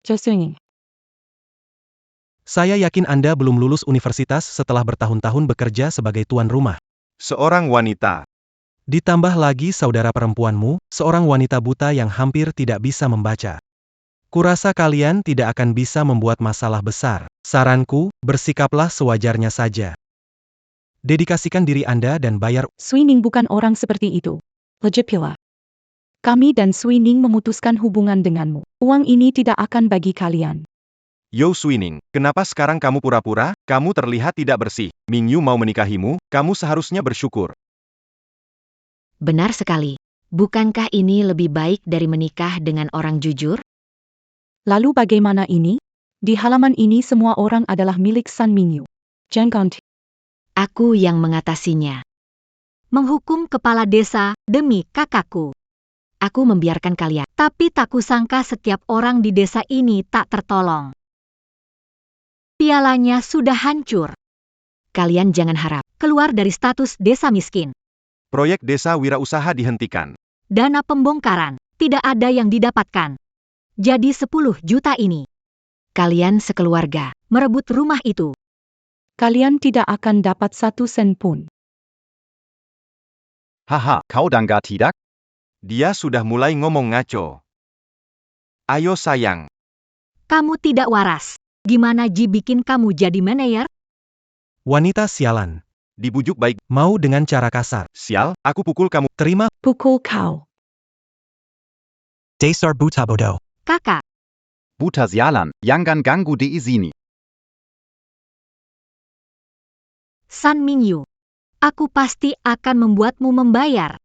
Zhou Suining. Saya yakin Anda belum lulus universitas setelah bertahun-tahun bekerja sebagai tuan rumah. Seorang wanita. Ditambah lagi saudara perempuanmu, seorang wanita buta yang hampir tidak bisa membaca. Kurasa kalian tidak akan bisa membuat masalah besar. Saranku, bersikaplah sewajarnya saja. Dedikasikan diri Anda dan bayar. Suining bukan orang seperti itu. Lagi pula. Kami dan Suining memutuskan hubungan denganmu. Uang ini tidak akan bagi kalian. Yau Suining, kenapa sekarang kamu pura-pura? Kamu terlihat tidak bersih. Mingyu mau menikahimu, kamu seharusnya bersyukur. Benar sekali. Bukankah ini lebih baik dari menikah dengan orang jujur? Lalu bagaimana ini? Di halaman ini semua orang adalah milik San Mingyu. Jangan Aku yang mengatasinya. Menghukum kepala desa demi kakakku. Aku membiarkan kalian. Tapi tak kusangka setiap orang di desa ini tak tertolong. Pialanya sudah hancur. Kalian jangan harap. Keluar dari status desa miskin. Proyek desa wirausaha dihentikan. Dana pembongkaran. Tidak ada yang didapatkan. Jadi 10 juta ini. Kalian sekeluarga. Merebut rumah itu. Kalian tidak akan dapat 1 sen pun. Haha, kau dangga tidak? Dia sudah mulai ngomong ngaco. Ayo sayang. Kamu tidak waras. Gimana Ji bikin kamu jadi manajer? Wanita sialan. Dibujuk baik. Mau dengan cara kasar. Sial, aku pukul kamu. Terima. Pukul kau. Dasar buta bodoh. Kakak. Buta sialan, jangan ganggu di sini. San Mingyu. Aku pasti akan membuatmu membayar.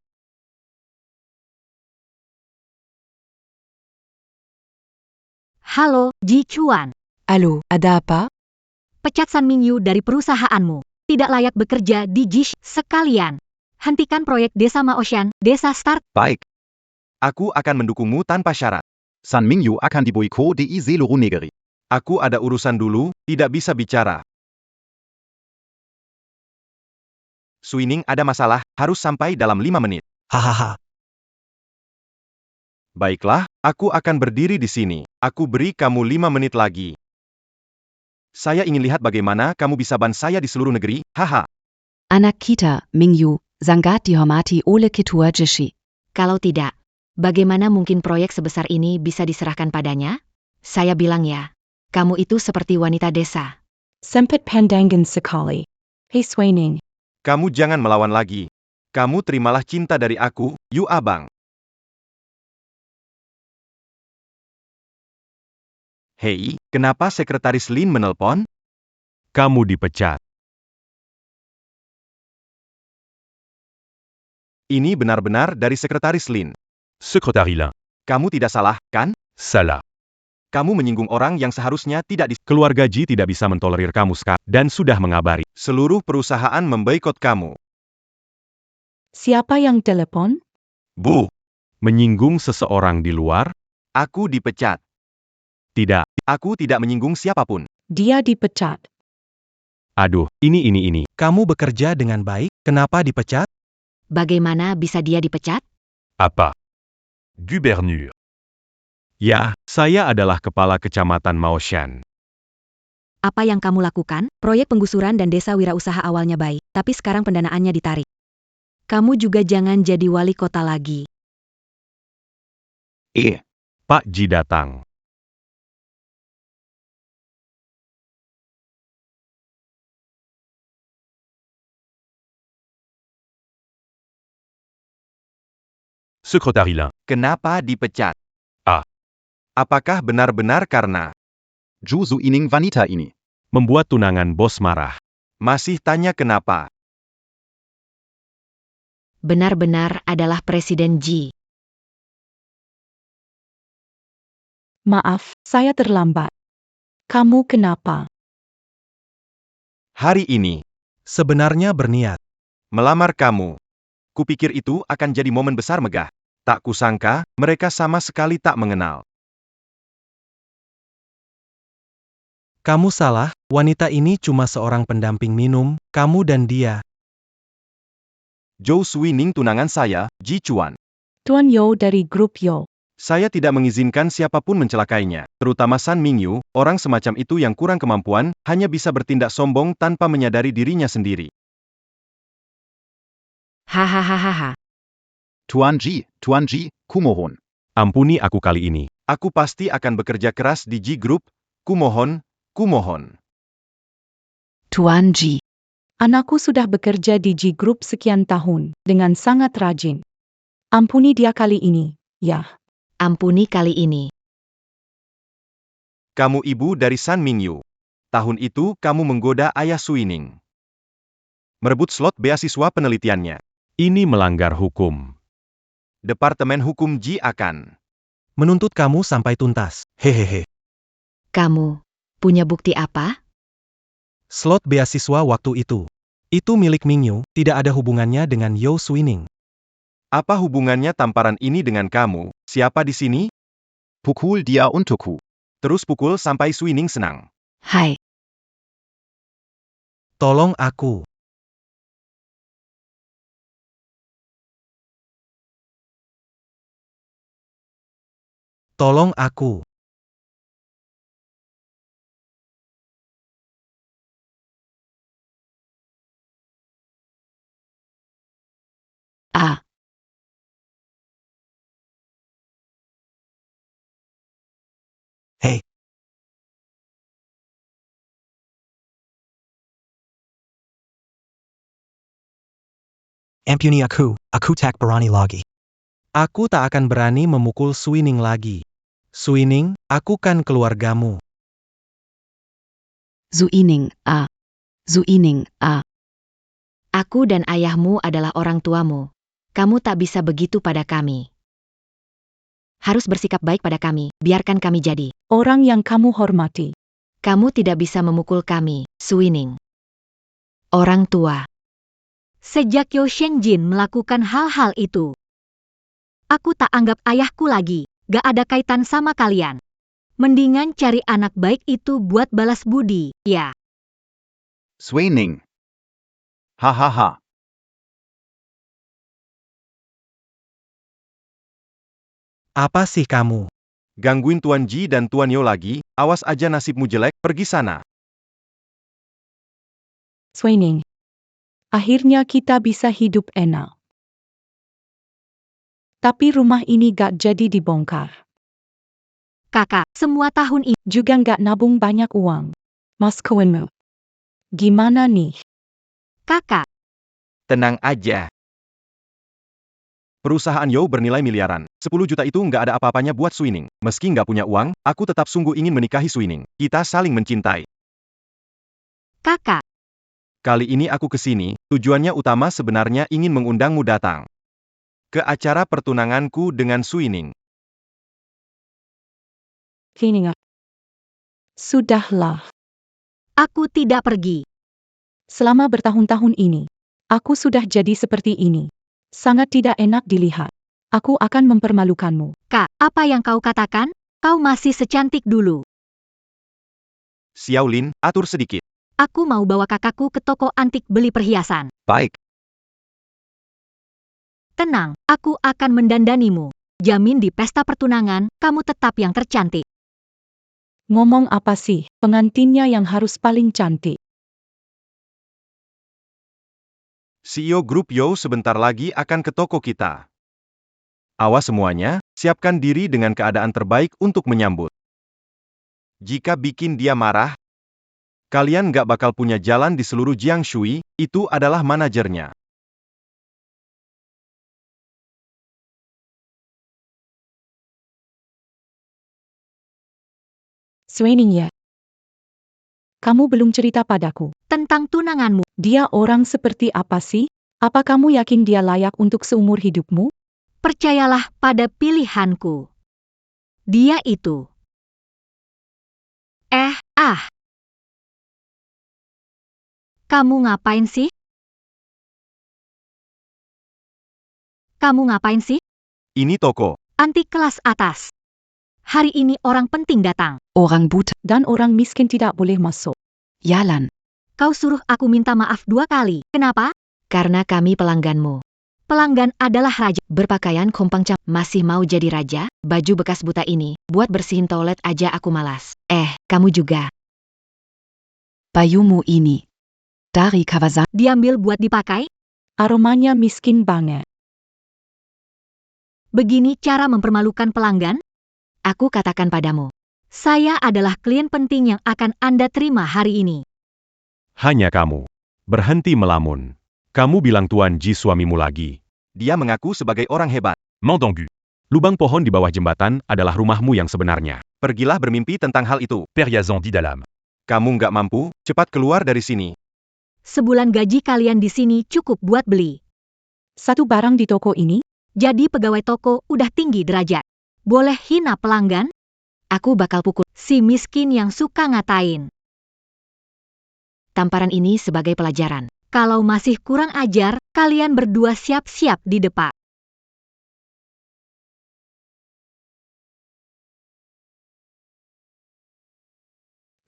Halo, Ji Chuan. Halo, ada apa? Pecat San Mingyu dari perusahaanmu. Tidak layak bekerja di Jish sekalian. Hentikan proyek desa Maoshan, desa Start. Baik, Aku akan mendukungmu tanpa syarat. San Mingyu akan diboykot di seluruh negeri. Aku ada urusan dulu, tidak bisa bicara. Suining ada masalah, harus sampai dalam 5 menit. Hahaha. Baiklah, aku akan berdiri di sini. Aku beri kamu 5 menit lagi. Saya ingin lihat bagaimana kamu bisa ban saya di seluruh negeri, haha. Anak kita, Mingyu, sangat dihormati oleh ketua Jishi. Kalau tidak, bagaimana mungkin proyek sebesar ini bisa diserahkan padanya? Saya bilang ya, kamu itu seperti wanita desa. Sempit pandangan sekali. Hei Suining. Kamu jangan melawan lagi. Kamu terimalah cinta dari aku, Yu Abang. Hei, kenapa Sekretaris Lin menelpon? Kamu dipecat. Ini benar-benar dari Sekretaris Lin. Secrétaire Lin. Kamu tidak salah, kan? Salah. Kamu menyinggung orang yang seharusnya tidak di... Keluarga Ji tidak bisa mentolerir kamu sekarang dan sudah mengabari. Seluruh perusahaan memboikot kamu. Siapa yang telepon? Bu. Menyinggung seseorang di luar? Aku dipecat. Tidak. Aku tidak menyinggung siapapun. Dia dipecat. Aduh, ini. Kamu bekerja dengan baik, kenapa dipecat? Bagaimana bisa dia dipecat? Apa? Gubernur. Ya, saya adalah kepala kecamatan Maoshan. Apa yang kamu lakukan? Proyek penggusuran dan desa wirausaha awalnya baik, tapi sekarang pendanaannya ditarik. Kamu juga jangan jadi wali kota lagi. Pak Ji datang. Secrétaire Lin. Kenapa dipecat? Ah. Apakah benar-benar karena Ju Suining wanita ini. Membuat tunangan bos marah. masih tanya kenapa? Benar-benar adalah Presiden Ji. Maaf, saya terlambat. Kamu kenapa? Hari ini, Sebenarnya berniat. melamar kamu. Kupikir itu akan jadi momen besar megah. Tak kusangka, mereka sama sekali tak mengenal. Kamu salah, wanita ini cuma seorang pendamping minum, kamu dan dia. Zhou Suining tunangan saya, Ji Chuan. Tuan Yo dari grup Yo. Saya tidak mengizinkan siapapun mencelakainya, terutama San Mingyu, orang semacam itu yang kurang kemampuan, hanya bisa bertindak sombong tanpa menyadari dirinya sendiri. Hahaha. Tuan Ji, kumohon. Ampuni aku kali ini. Aku pasti akan bekerja keras di Ji Group, kumohon. Tuan Ji. Anakku sudah bekerja di G Group sekian tahun, dengan sangat rajin. Ampuni dia kali ini. Ya, Ampuni kali ini. Kamu ibu dari San Mingyu. Tahun itu kamu menggoda ayah Suining. Merebut slot beasiswa penelitiannya. Ini melanggar hukum. Departemen Hukum Ji akan Menuntut kamu sampai tuntas. Hehehe. Kamu punya bukti apa? Slot beasiswa waktu itu. Itu milik Mingyu, tidak ada hubungannya dengan Yao Suining. Apa hubungannya tamparan ini dengan kamu? Siapa di sini? Pukul dia untukku. Terus pukul sampai Suining senang. Hai. Tolong aku. Tolong aku. Ah. Hey. Ampuni aku tak berani lagi. Aku tak akan berani memukul Suining lagi. Suining, aku kan keluargamu. Suining, ah. Suining, ah. Aku dan ayahmu adalah orang tuamu. Kamu tak bisa begitu pada kami. Harus bersikap baik pada kami, biarkan kami jadi. orang yang kamu hormati. Kamu tidak bisa memukul kami, Suining. Orang tua. Sejak Yao Shengjin melakukan hal-hal itu, aku tak anggap ayahku lagi, gak ada kaitan sama kalian. Mendingan cari anak baik itu buat balas budi, ya. Suining. Hahaha. Apa sih kamu? Gangguin Tuan Ji dan Tuan Yo lagi, awas aja nasibmu jelek, pergi sana. Suining. Akhirnya kita bisa hidup enak. Tapi rumah ini gak jadi dibongkar. Kakak, semua tahun ini Juga gak nabung banyak uang. Mas Kowenmu. Gimana nih? kakak, Tenang aja. Perusahaan Yo bernilai miliaran. 10 juta itu nggak ada apa-apanya buat Suining. Meski nggak punya uang, aku tetap sungguh ingin menikahi Suining. Kita saling mencintai. kakak, Kali ini aku ke sini, tujuannya utama sebenarnya ingin mengundangmu datang ke acara pertunanganku dengan Suining. Suining. Sudahlah. aku tidak pergi. Selama bertahun-tahun ini, aku sudah jadi seperti ini. Sangat tidak enak dilihat. Aku akan mempermalukanmu. Kak, apa yang kau katakan? Kau masih secantik dulu. Xiaolin, atur sedikit. Aku mau bawa kakakku ke toko antik beli perhiasan. Baik. Tenang, aku akan mendandanimu. Jamin di pesta pertunangan, kamu tetap yang tercantik. Ngomong apa sih? Pengantinnya yang harus paling cantik. CEO Grup Yo sebentar lagi akan ke toko kita. Awas semuanya, siapkan diri dengan keadaan terbaik untuk menyambut. Jika bikin dia marah, kalian nggak bakal punya jalan di seluruh Jiangshui, itu adalah manajernya. Suining ya. Kamu belum cerita padaku. Tentang tunanganmu, Dia orang seperti apa sih? Apa kamu yakin dia layak untuk seumur hidupmu? percayalah pada pilihanku. Dia itu. Kamu ngapain sih? Kamu ngapain sih? Ini toko. Anti kelas atas. Hari ini orang penting datang. Orang buta. Dan orang miskin tidak boleh masuk. Jalan. Kau suruh aku minta maaf 2 kali. Kenapa? Karena kami pelangganmu. Pelanggan adalah raja. Berpakaian kompang-cam. Masih mau jadi raja? Baju bekas buta ini, buat bersihin toilet aja aku malas. Kamu juga. Bayumu ini. Dari Kawasaki. Diambil buat dipakai? Aromanya miskin banget. Begini cara mempermalukan pelanggan? Aku katakan padamu. Saya adalah klien penting yang akan Anda terima hari ini. Hanya kamu. Berhenti melamun. Kamu bilang Tuan Ji suamimu lagi. Dia mengaku sebagai orang hebat. Mandangu. Lubang pohon di bawah jembatan adalah rumahmu yang sebenarnya. Pergilah bermimpi tentang hal itu. Père Yazan dit Dalam. Kamu nggak mampu, cepat keluar dari sini. Sebulan gaji kalian di sini cukup buat beli. Satu barang di toko ini, Jadi pegawai toko udah tinggi derajat. Boleh hina pelanggan? Aku bakal pukul. Si miskin yang suka ngatain. Tamparan ini sebagai pelajaran. Kalau masih kurang ajar, kalian berdua siap-siap di depan.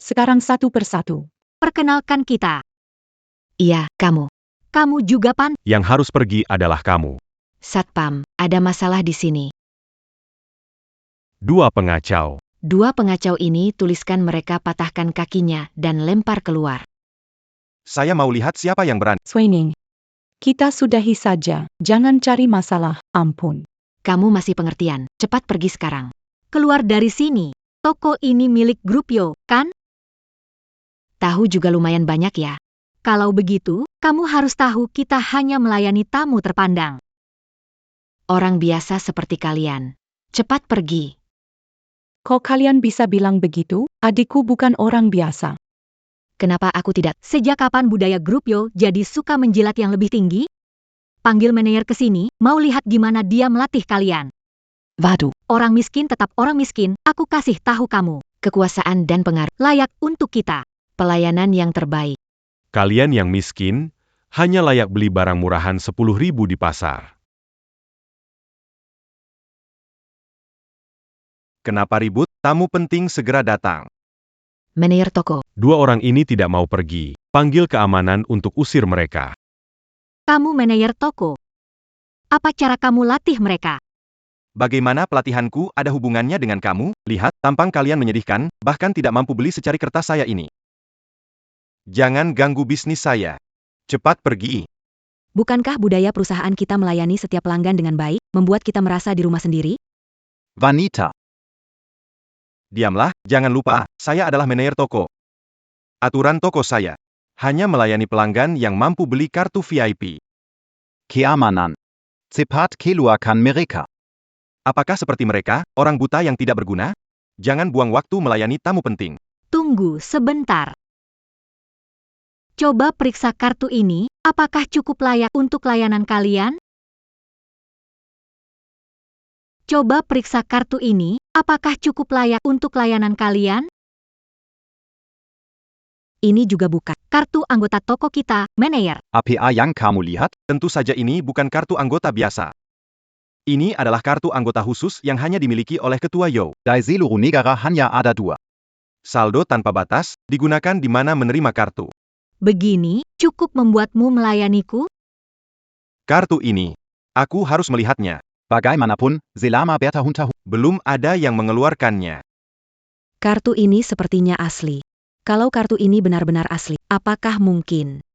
sekarang satu persatu. Perkenalkan kita. Iya, kamu. Kamu juga Pan. Yang harus pergi adalah kamu. Satpam, ada masalah di sini. Dua pengacau. Dua pengacau ini tuliskan mereka patahkan kakinya dan lempar keluar. Saya mau lihat siapa yang berani. Swining. Kita sudahi saja. Jangan cari masalah, ampun. Kamu masih pengertian. Cepat pergi sekarang. Keluar dari sini. Toko ini milik grup Yo, kan? Tahu juga lumayan banyak ya. Kalau begitu, kamu harus tahu kita hanya melayani tamu terpandang. Orang biasa seperti kalian. Cepat pergi. Kok kalian bisa bilang begitu? Adikku bukan orang biasa. Kenapa aku tidak? Sejak kapan budaya grup Yo jadi suka menjilat yang lebih tinggi? Panggil manajer ke sini, mau lihat gimana dia melatih kalian. Waduh, Orang miskin tetap orang miskin, aku kasih tahu kamu. Kekuasaan dan pengaruh. Layak untuk kita. Pelayanan yang terbaik. Kalian yang miskin, hanya layak beli barang murahan 10.000 di pasar. Kenapa ribut? Tamu penting segera datang. Manajer toko. Dua orang ini tidak mau pergi. Panggil keamanan untuk usir mereka. Kamu manajer toko. Apa cara kamu latih mereka? Bagaimana pelatihanku ada hubungannya dengan kamu? Lihat, tampang kalian menyedihkan, bahkan tidak mampu beli secari kertas saya ini. Jangan ganggu bisnis saya. Cepat pergi. Bukankah budaya perusahaan kita melayani setiap pelanggan dengan baik, membuat kita merasa di rumah sendiri? Vanita. Diamlah, jangan lupa, saya adalah manajer toko. Aturan toko saya. Hanya melayani pelanggan yang mampu beli kartu VIP. Keamanan. Cepat keluarkan mereka. Apakah seperti mereka, orang buta yang tidak berguna? Jangan buang waktu melayani tamu penting. Tunggu sebentar. Coba periksa kartu ini, apakah cukup layak untuk layanan kalian? Coba periksa kartu ini, apakah cukup layak untuk layanan kalian? Ini juga bukan. Kartu anggota toko kita, manajer. APA yang kamu lihat? Tentu saja ini bukan kartu anggota biasa. Ini adalah kartu anggota khusus yang hanya dimiliki oleh ketua Yo. Di seluruh negara hanya ada 2. Saldo tanpa batas, digunakan di mana menerima kartu. Begini, cukup membuatmu melayaniku? Kartu ini. Aku harus melihatnya. Bagaimanapun, selama bertahun-tahun. Belum ada yang mengeluarkannya. Kartu ini sepertinya asli. Kalau kartu ini benar-benar asli, apakah mungkin?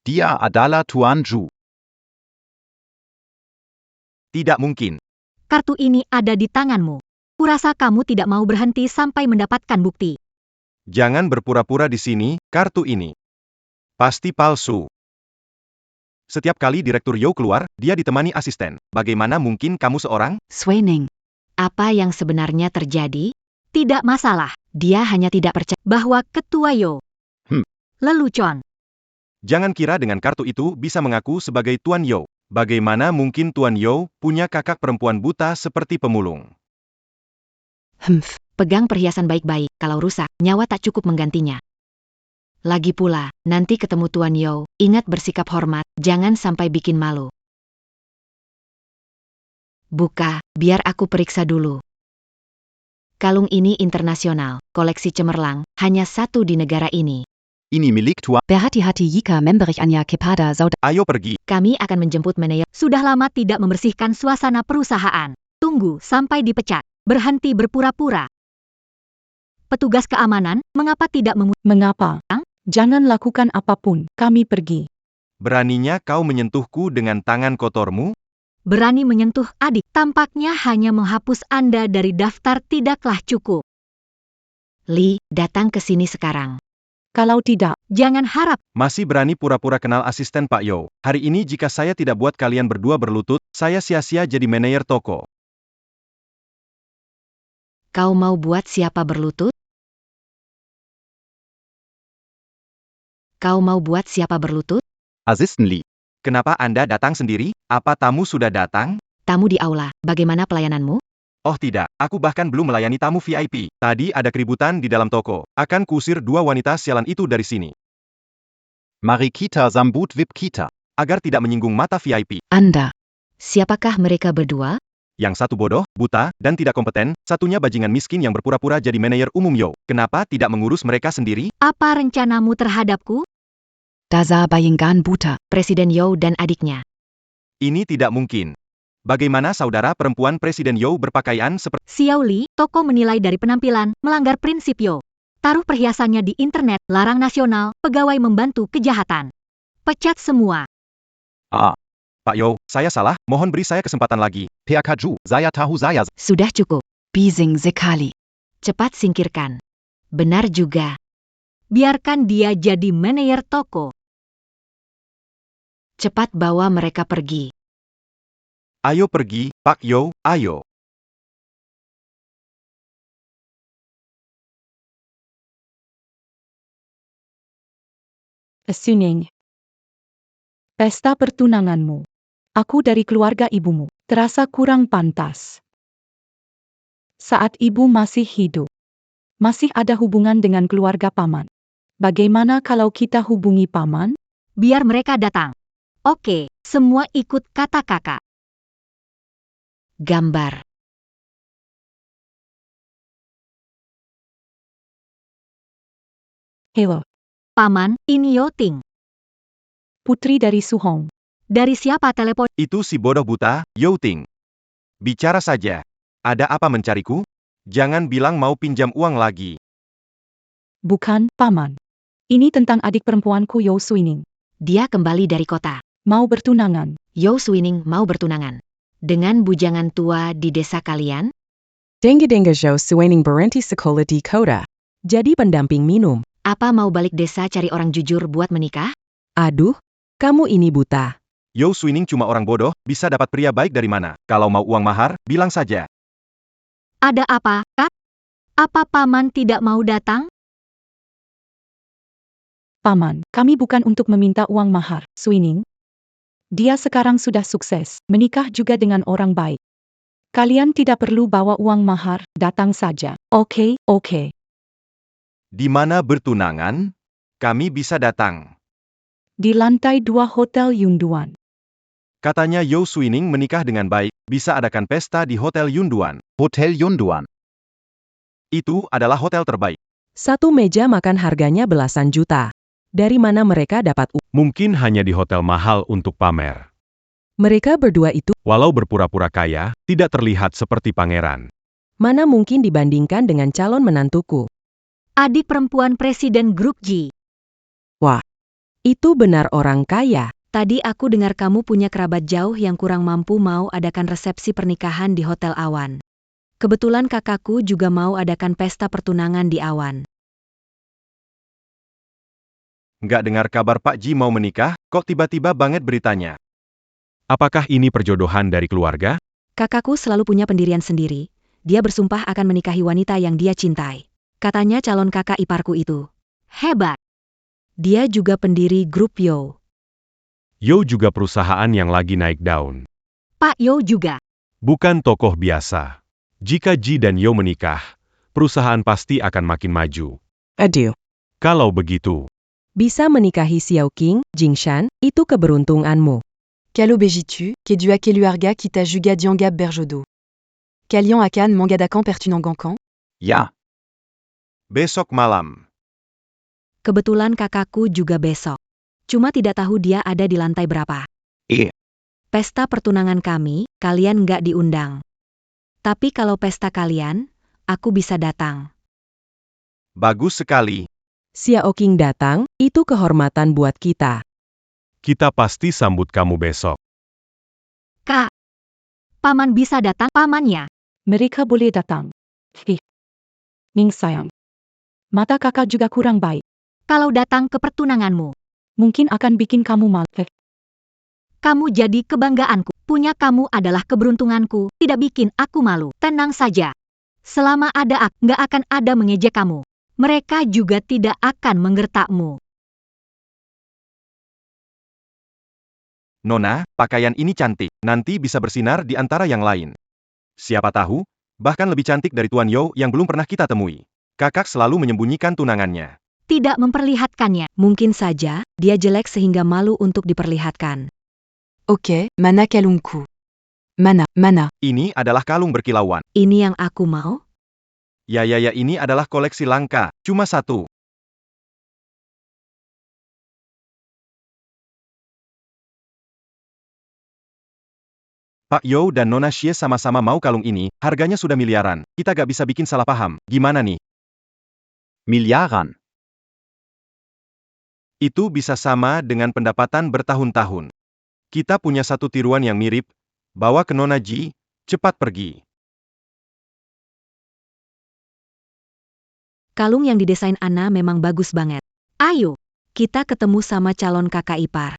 Dia adalah Tuan Zhu. Tidak mungkin. Kartu ini ada di tanganmu. Kurasa kamu tidak mau berhenti sampai mendapatkan bukti. Jangan berpura-pura di sini, kartu ini pasti palsu. Setiap kali Direktur Yo keluar, dia ditemani asisten. Bagaimana mungkin kamu seorang? Swining. Apa yang sebenarnya terjadi? Tidak masalah. Dia hanya tidak percaya. Bahwa ketua Yo. Lelucon. Jangan kira dengan kartu itu bisa mengaku sebagai Tuan Yo. Bagaimana mungkin Tuan Yo punya kakak perempuan buta seperti pemulung? Pegang perhiasan baik-baik, kalau rusak, nyawa tak cukup menggantinya. Lagi pula, nanti ketemu Tuan Yo, ingat bersikap hormat, jangan sampai bikin malu. Buka, biar aku periksa dulu. Kalung ini internasional, koleksi cemerlang, hanya satu di negara ini. Ini milik Tuan. berhati-hati jika memberi Anya kepada saudara. Ayo pergi. Kami akan menjemput manajer. Sudah lama tidak membersihkan suasana perusahaan. Tunggu sampai dipecat. Berhenti berpura-pura. Petugas keamanan, mengapa tidak Mengapa? Jangan lakukan apapun, kami pergi. Beraninya kau menyentuhku dengan tangan kotormu? berani menyentuh adik? Tampaknya hanya menghapus Anda dari daftar tidaklah cukup. Lee, datang ke sini sekarang. Kalau tidak, Jangan harap Masih berani pura-pura kenal asisten Pak Yo. Hari ini jika saya tidak buat kalian berdua berlutut, saya sia-sia jadi manajer toko. Kau mau buat siapa berlutut? Kau mau buat siapa berlutut? Assisten Lee. Kenapa Anda datang sendiri? Apa tamu sudah datang? Tamu di aula, bagaimana pelayananmu? Oh tidak, aku bahkan belum melayani tamu VIP. Tadi ada keributan di dalam toko. Akan kuusir dua wanita sialan itu dari sini. Marikita Sambut VIP Kita. Agar tidak menyinggung mata VIP. Anda. Siapakah mereka berdua? Yang satu bodoh, buta, dan tidak kompeten, satunya bajingan miskin yang berpura-pura jadi manajer umum Yo. Kenapa tidak mengurus mereka sendiri? apa rencanamu terhadapku. Daza Bayingan Buta. Presiden Yo dan adiknya. Ini tidak mungkin. Bagaimana saudara perempuan Presiden Yo berpakaian seperti... Xiao Li, toko menilai dari penampilan, melanggar prinsip Yo. Taruh perhiasannya di internet, larang nasional, pegawai membantu kejahatan. Pecat semua. Pak Yo, saya salah, mohon beri saya kesempatan lagi. Perkaju, saya tahu saya. Sudah cukup. Bising Zekali. Cepat singkirkan. Benar juga. Biarkan dia jadi manajer toko. Cepat bawa mereka pergi. Ayo pergi, Pak Yo, ayo. Suning. Pesta pertunanganmu. Aku dari keluarga ibumu, terasa kurang pantas. Saat ibu masih hidup, masih ada hubungan dengan keluarga paman. Bagaimana kalau kita hubungi paman? Biar mereka datang. Oke, semua ikut kata kakak. Gambar. Halo, Paman, ini Yo Ting. putri dari Suhong. Dari siapa telepon? Itu si bodoh buta, Yo Ting. Bicara saja. Ada apa mencariku? Jangan bilang mau pinjam uang lagi. Bukan, paman. Ini tentang adik perempuanku Yo Swining. Dia kembali dari kota. Mau bertunangan. Yo Swining mau bertunangan. Dengan bujangan tua di desa kalian? Denga Jo Swining berhenti sekolah di kota. Jadi pendamping minum. Apa mau balik desa cari orang jujur buat menikah? Aduh, kamu ini buta. Yo Swining cuma orang bodoh, bisa dapat pria baik dari mana? Kalau mau uang mahar, bilang saja. Ada apa, Kak? Apa paman tidak mau datang? Paman, kami bukan untuk meminta uang mahar, Swining. Dia sekarang sudah sukses, menikah juga dengan orang baik. Kalian tidak perlu bawa uang mahar, datang saja. Oke. Di mana bertunangan? Kami bisa datang. Di lantai 2 Hotel Yunduan. Katanya Yo Swining menikah dengan baik, bisa adakan pesta di Hotel Yunduan. Hotel Yunduan. Itu adalah hotel terbaik. Satu meja makan harganya belasan juta. Dari mana mereka dapat uang? Mungkin hanya di hotel mahal untuk pamer. Mereka berdua itu Walau berpura-pura kaya, tidak terlihat seperti pangeran. mana mungkin dibandingkan dengan calon menantuku. Adik perempuan Presiden Grup G. Itu benar orang kaya. Tadi aku dengar kamu punya kerabat jauh yang kurang mampu mau adakan resepsi pernikahan di Hotel Awan. Kebetulan kakakku juga mau adakan pesta pertunangan di Awan. Nggak dengar kabar Pak Ji mau menikah, kok tiba-tiba banget beritanya. Apakah ini perjodohan dari keluarga? Kakakku selalu punya pendirian sendiri. Dia bersumpah akan menikahi wanita yang dia cintai. Katanya calon kakak iparku itu. Hebat. Dia juga pendiri grup Yo. Yo juga perusahaan yang lagi naik daun. Pak Yo juga. Bukan tokoh biasa. Jika Ji dan Yo menikah, perusahaan pasti akan makin maju. Aduh. Kalau begitu, Bisa menikahi Xiao Qing, Jingshan, itu keberuntunganmu. Kalo Bejitu, Kedua Keluarga Kita Juga Diangab Berjodo. Kalian akan mengadakan pertunangan? Ja. Besok malam. Kebetulan kakakku juga besok. Cuma tidak tahu dia ada di lantai berapa. Pesta pertunangan kami, kalian nggak diundang. Tapi kalau pesta kalian, aku bisa datang. Bagus sekali. Xiao Qing datang, itu kehormatan buat kita. kita pasti sambut kamu besok. Kak. Paman bisa datang, pamannya. Mereka boleh datang. Ning sayang. Mata kakak juga kurang baik. kalau datang ke pertunanganmu. Mungkin akan bikin kamu malu. Kamu jadi kebanggaanku. Punya kamu adalah keberuntunganku, tidak bikin aku malu. Tenang saja. Selama ada aku, nggak akan ada mengejek kamu. Mereka juga tidak akan menggertakmu. Nona, pakaian ini cantik. Nanti bisa bersinar di antara yang lain. Siapa tahu, bahkan lebih cantik dari Tuan Yo yang belum pernah kita temui. Kakak selalu menyembunyikan tunangannya. Tidak memperlihatkannya. Mungkin saja, dia jelek sehingga malu untuk diperlihatkan. Ok, mana kalungku. Mana. Ini adalah kalung berkilauan. Ini yang aku mau? Ya, ini adalah koleksi langka. Cuma satu. Pak Yo dan Nona Xie sama-sama mau kalung ini, harganya sudah miliaran. Kita gak bisa bikin salah paham. Gimana nih? Milliarden. Itu bisa sama dengan pendapatan bertahun-tahun. Kita punya satu tiruan yang mirip. Bawa ke Nona Ji, cepat pergi. Kalung yang didesain Ana memang bagus banget. Ayo, Kita ketemu sama calon kakak ipar.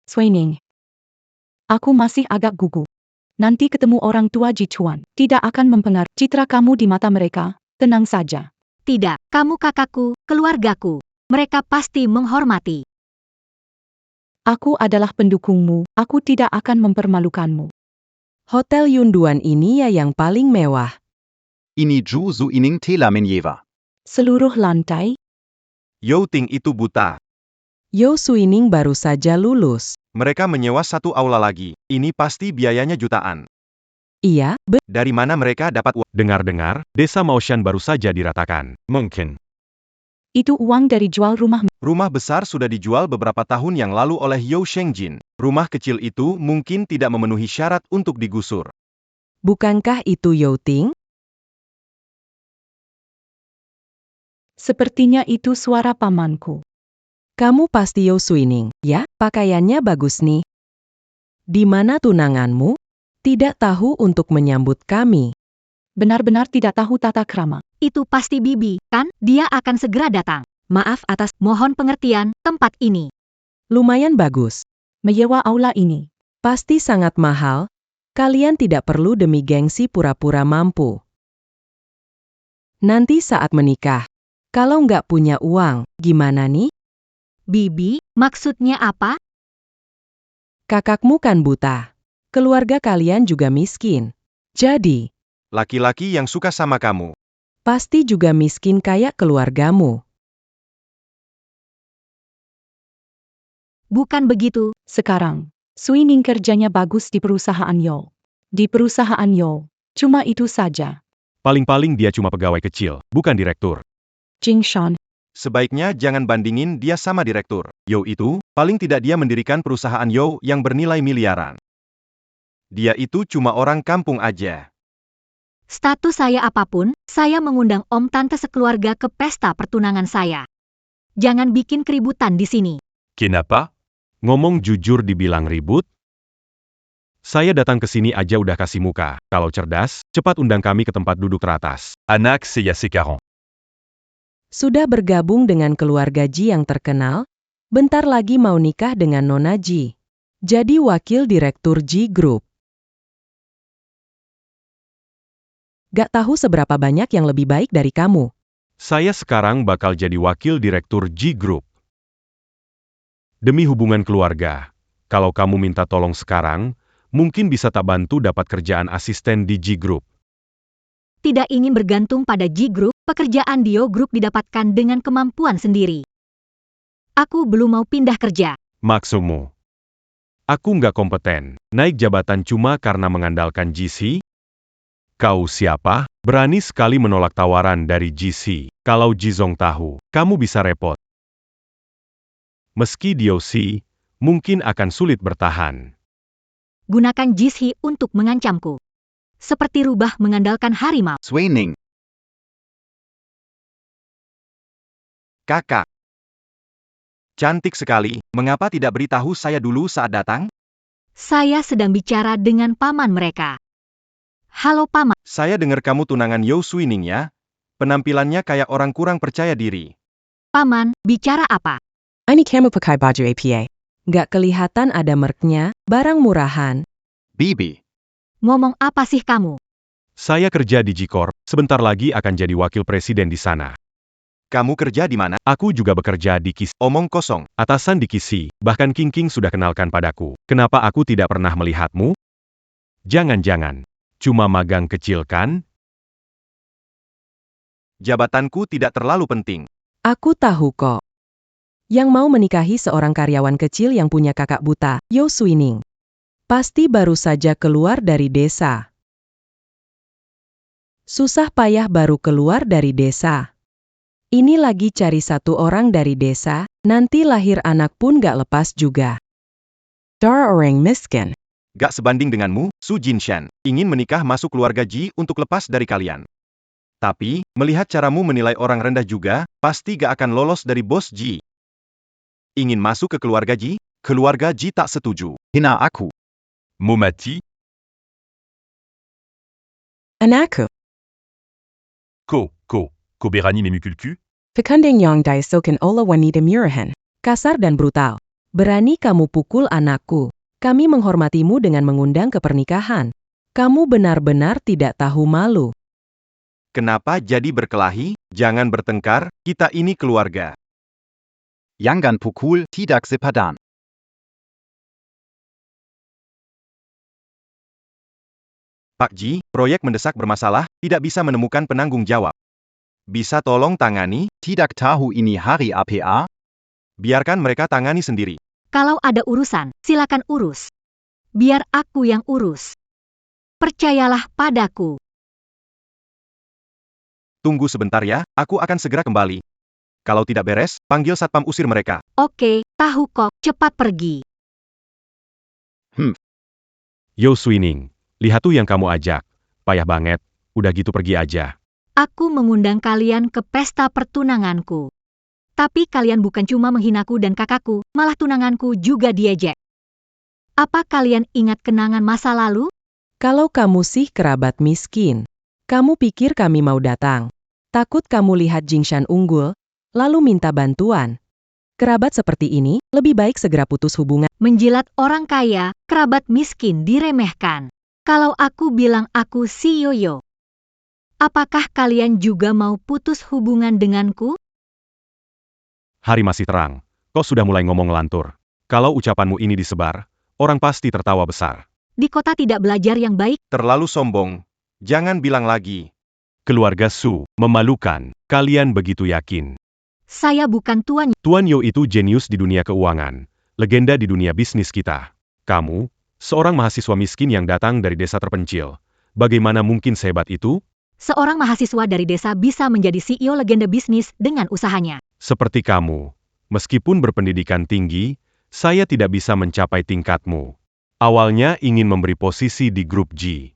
Swining. Aku masih agak gugup. Nanti ketemu orang tua Ji Chuan. Tidak akan mempengaruhi citra kamu di mata mereka. Tenang saja. tidak. Kamu kakakku, keluargaku. Mereka pasti menghormati. Aku adalah pendukungmu. Aku tidak akan mempermalukanmu. Hotel Yunduan ini ya yang paling mewah. Ini Ju Suining Tela Menyewa. Seluruh lantai. Yo Ting itu buta. Yo Suining baru saja lulus. Mereka menyewa satu aula lagi. Ini pasti biayanya jutaan. Iya, Dari mana mereka dapat uang? Dengar-dengar, desa Maoshan baru saja diratakan. Mungkin. Itu uang dari jual rumah. Rumah besar sudah dijual beberapa tahun yang lalu oleh Yo Shengjin. Rumah kecil itu mungkin tidak memenuhi syarat untuk digusur. bukankah itu Yo Ting? Sepertinya itu suara pamanku. Kamu pasti Yo Suining, ya? Pakaiannya bagus nih. Di mana tunanganmu? Tidak tahu untuk menyambut kami. Benar-benar tidak tahu tata krama. Itu pasti Bibi, kan? Dia akan segera datang. Maaf atas, Mohon pengertian, tempat ini. Lumayan bagus. Menyewa aula ini. Pasti sangat mahal. Kalian tidak perlu demi gengsi pura-pura mampu. Nanti saat menikah, kalau nggak punya uang, gimana nih? Bibi, maksudnya apa? Kakakmu kan buta. Keluarga kalian juga miskin. Jadi, Laki-laki yang suka sama kamu. pasti juga miskin kayak keluargamu. Bukan begitu. Sekarang, Suining kerjanya bagus di perusahaan Yo. Di perusahaan Yo. Cuma itu saja. Paling-paling dia cuma pegawai kecil, bukan direktur. Jing Shan. Sebaiknya jangan bandingin dia sama direktur. Yo itu, paling tidak dia mendirikan perusahaan Yo yang bernilai miliaran. Dia itu cuma orang kampung aja. Status saya apapun, saya mengundang om tante sekeluarga ke pesta pertunangan saya. Jangan bikin keributan di sini. Kenapa? Ngomong jujur dibilang ribut? Saya datang ke sini aja udah kasih muka. Kalau cerdas, cepat undang kami ke tempat duduk teratas. Anak c'est assez 40. Sudah bergabung dengan keluarga Ji yang terkenal, bentar lagi mau nikah dengan Nona Ji. Jadi wakil direktur Ji Group. Gak tahu seberapa banyak yang lebih baik dari kamu. Saya sekarang bakal jadi wakil direktur G Group. Demi hubungan keluarga, kalau kamu minta tolong sekarang, mungkin bisa tak bantu dapat kerjaan asisten di G Group. Tidak ingin bergantung pada G Group, pekerjaan di Yo Group didapatkan dengan kemampuan sendiri. Aku belum mau pindah kerja. Maksudmu? Aku nggak kompeten, naik jabatan cuma karena mengandalkan GC? Kau siapa? Berani sekali menolak tawaran dari GC. Kalau Jizong tahu, kamu bisa repot. Meski DOC, mungkin akan sulit bertahan. Gunakan Jizhi untuk mengancamku. Seperti rubah mengandalkan harimau. Swining. Kakak. Cantik sekali, mengapa tidak beritahu saya dulu saat datang? Saya sedang bicara dengan paman mereka. Halo paman. Saya dengar kamu tunangan Yao Suining ya? Penampilannya kayak orang kurang percaya diri. Paman, bicara apa? Ini kamu pakai baju APA. Nggak kelihatan ada merknya, barang murahan. Bibi. Ngomong apa sih kamu? Saya kerja di G-Corp, sebentar lagi akan jadi wakil presiden di sana. Kamu kerja di mana? Aku juga bekerja di KISI. Omong kosong. Atasan di KISI, bahkan King King sudah kenalkan padaku. Kenapa aku tidak pernah melihatmu? Jangan-jangan. Cuma magang kecil kan? Jabatanku tidak terlalu penting. Aku tahu kok. Yang mau menikahi seorang karyawan kecil yang punya kakak buta, Yao Suining. Pasti baru saja keluar dari desa. Susah payah baru keluar dari desa. Ini lagi cari satu orang dari desa, nanti lahir anak pun gak lepas juga. Dar orang miskin. Gak sebanding denganmu, Su Jinshan. Ingin menikah masuk keluarga Ji untuk lepas dari kalian. Tapi, melihat caramu menilai orang rendah juga, pasti gak akan lolos dari bos Ji. Ingin masuk ke keluarga Ji? Keluarga Ji tak setuju. Hina aku. Momati. Anakku. Koberani memukulku? Pekandeng yang daisokan ola wanita murahan. Kasar dan brutal. Berani kamu pukul anakku. Kami menghormatimu dengan mengundang ke pernikahan. Kamu benar-benar tidak tahu malu. Kenapa jadi berkelahi? Jangan bertengkar, kita ini keluarga. Jangan pukul, tidak sepadan. Pak Ji, proyek mendesak bermasalah, tidak bisa menemukan penanggung jawab. Bisa tolong tangani? Tidak tahu ini hari APA? Biarkan mereka tangani sendiri. Kalau ada urusan, silakan urus. Biar aku yang urus. Percayalah padaku. Tunggu sebentar ya, aku akan segera kembali. Kalau tidak beres, panggil satpam usir mereka. Oke, tahu kok, cepat pergi. Yao Suining, lihat tuh yang kamu ajak. Payah banget, udah gitu pergi aja. Aku mengundang kalian ke pesta pertunanganku. Tapi kalian bukan cuma menghinaku dan kakakku, malah tunanganku juga diejek. Apa kalian ingat kenangan masa lalu? Kalau kamu sih kerabat miskin, kamu pikir kami mau datang. Takut kamu lihat Jingshan unggul, lalu minta bantuan. Kerabat seperti ini, lebih baik segera putus hubungan. Menjilat orang kaya, kerabat miskin diremehkan. Kalau aku bilang aku si Yoyo, apakah kalian juga mau putus hubungan denganku? Hari masih terang, kau sudah mulai ngomong ngelantur. Kalau ucapanmu ini disebar, orang pasti tertawa besar. Di kota tidak belajar yang baik. Terlalu sombong. Jangan bilang lagi. Keluarga Su, memalukan. Kalian begitu yakin. Saya bukan tuan. Tuan Yo itu jenius di dunia keuangan. Legenda di dunia bisnis kita. Kamu, seorang mahasiswa miskin yang datang dari desa terpencil. Bagaimana mungkin sehebat itu? Seorang mahasiswa dari desa bisa menjadi CEO legenda bisnis dengan usahanya. Seperti kamu. Meskipun berpendidikan tinggi, saya tidak bisa mencapai tingkatmu. Awalnya ingin memberi posisi di grup G.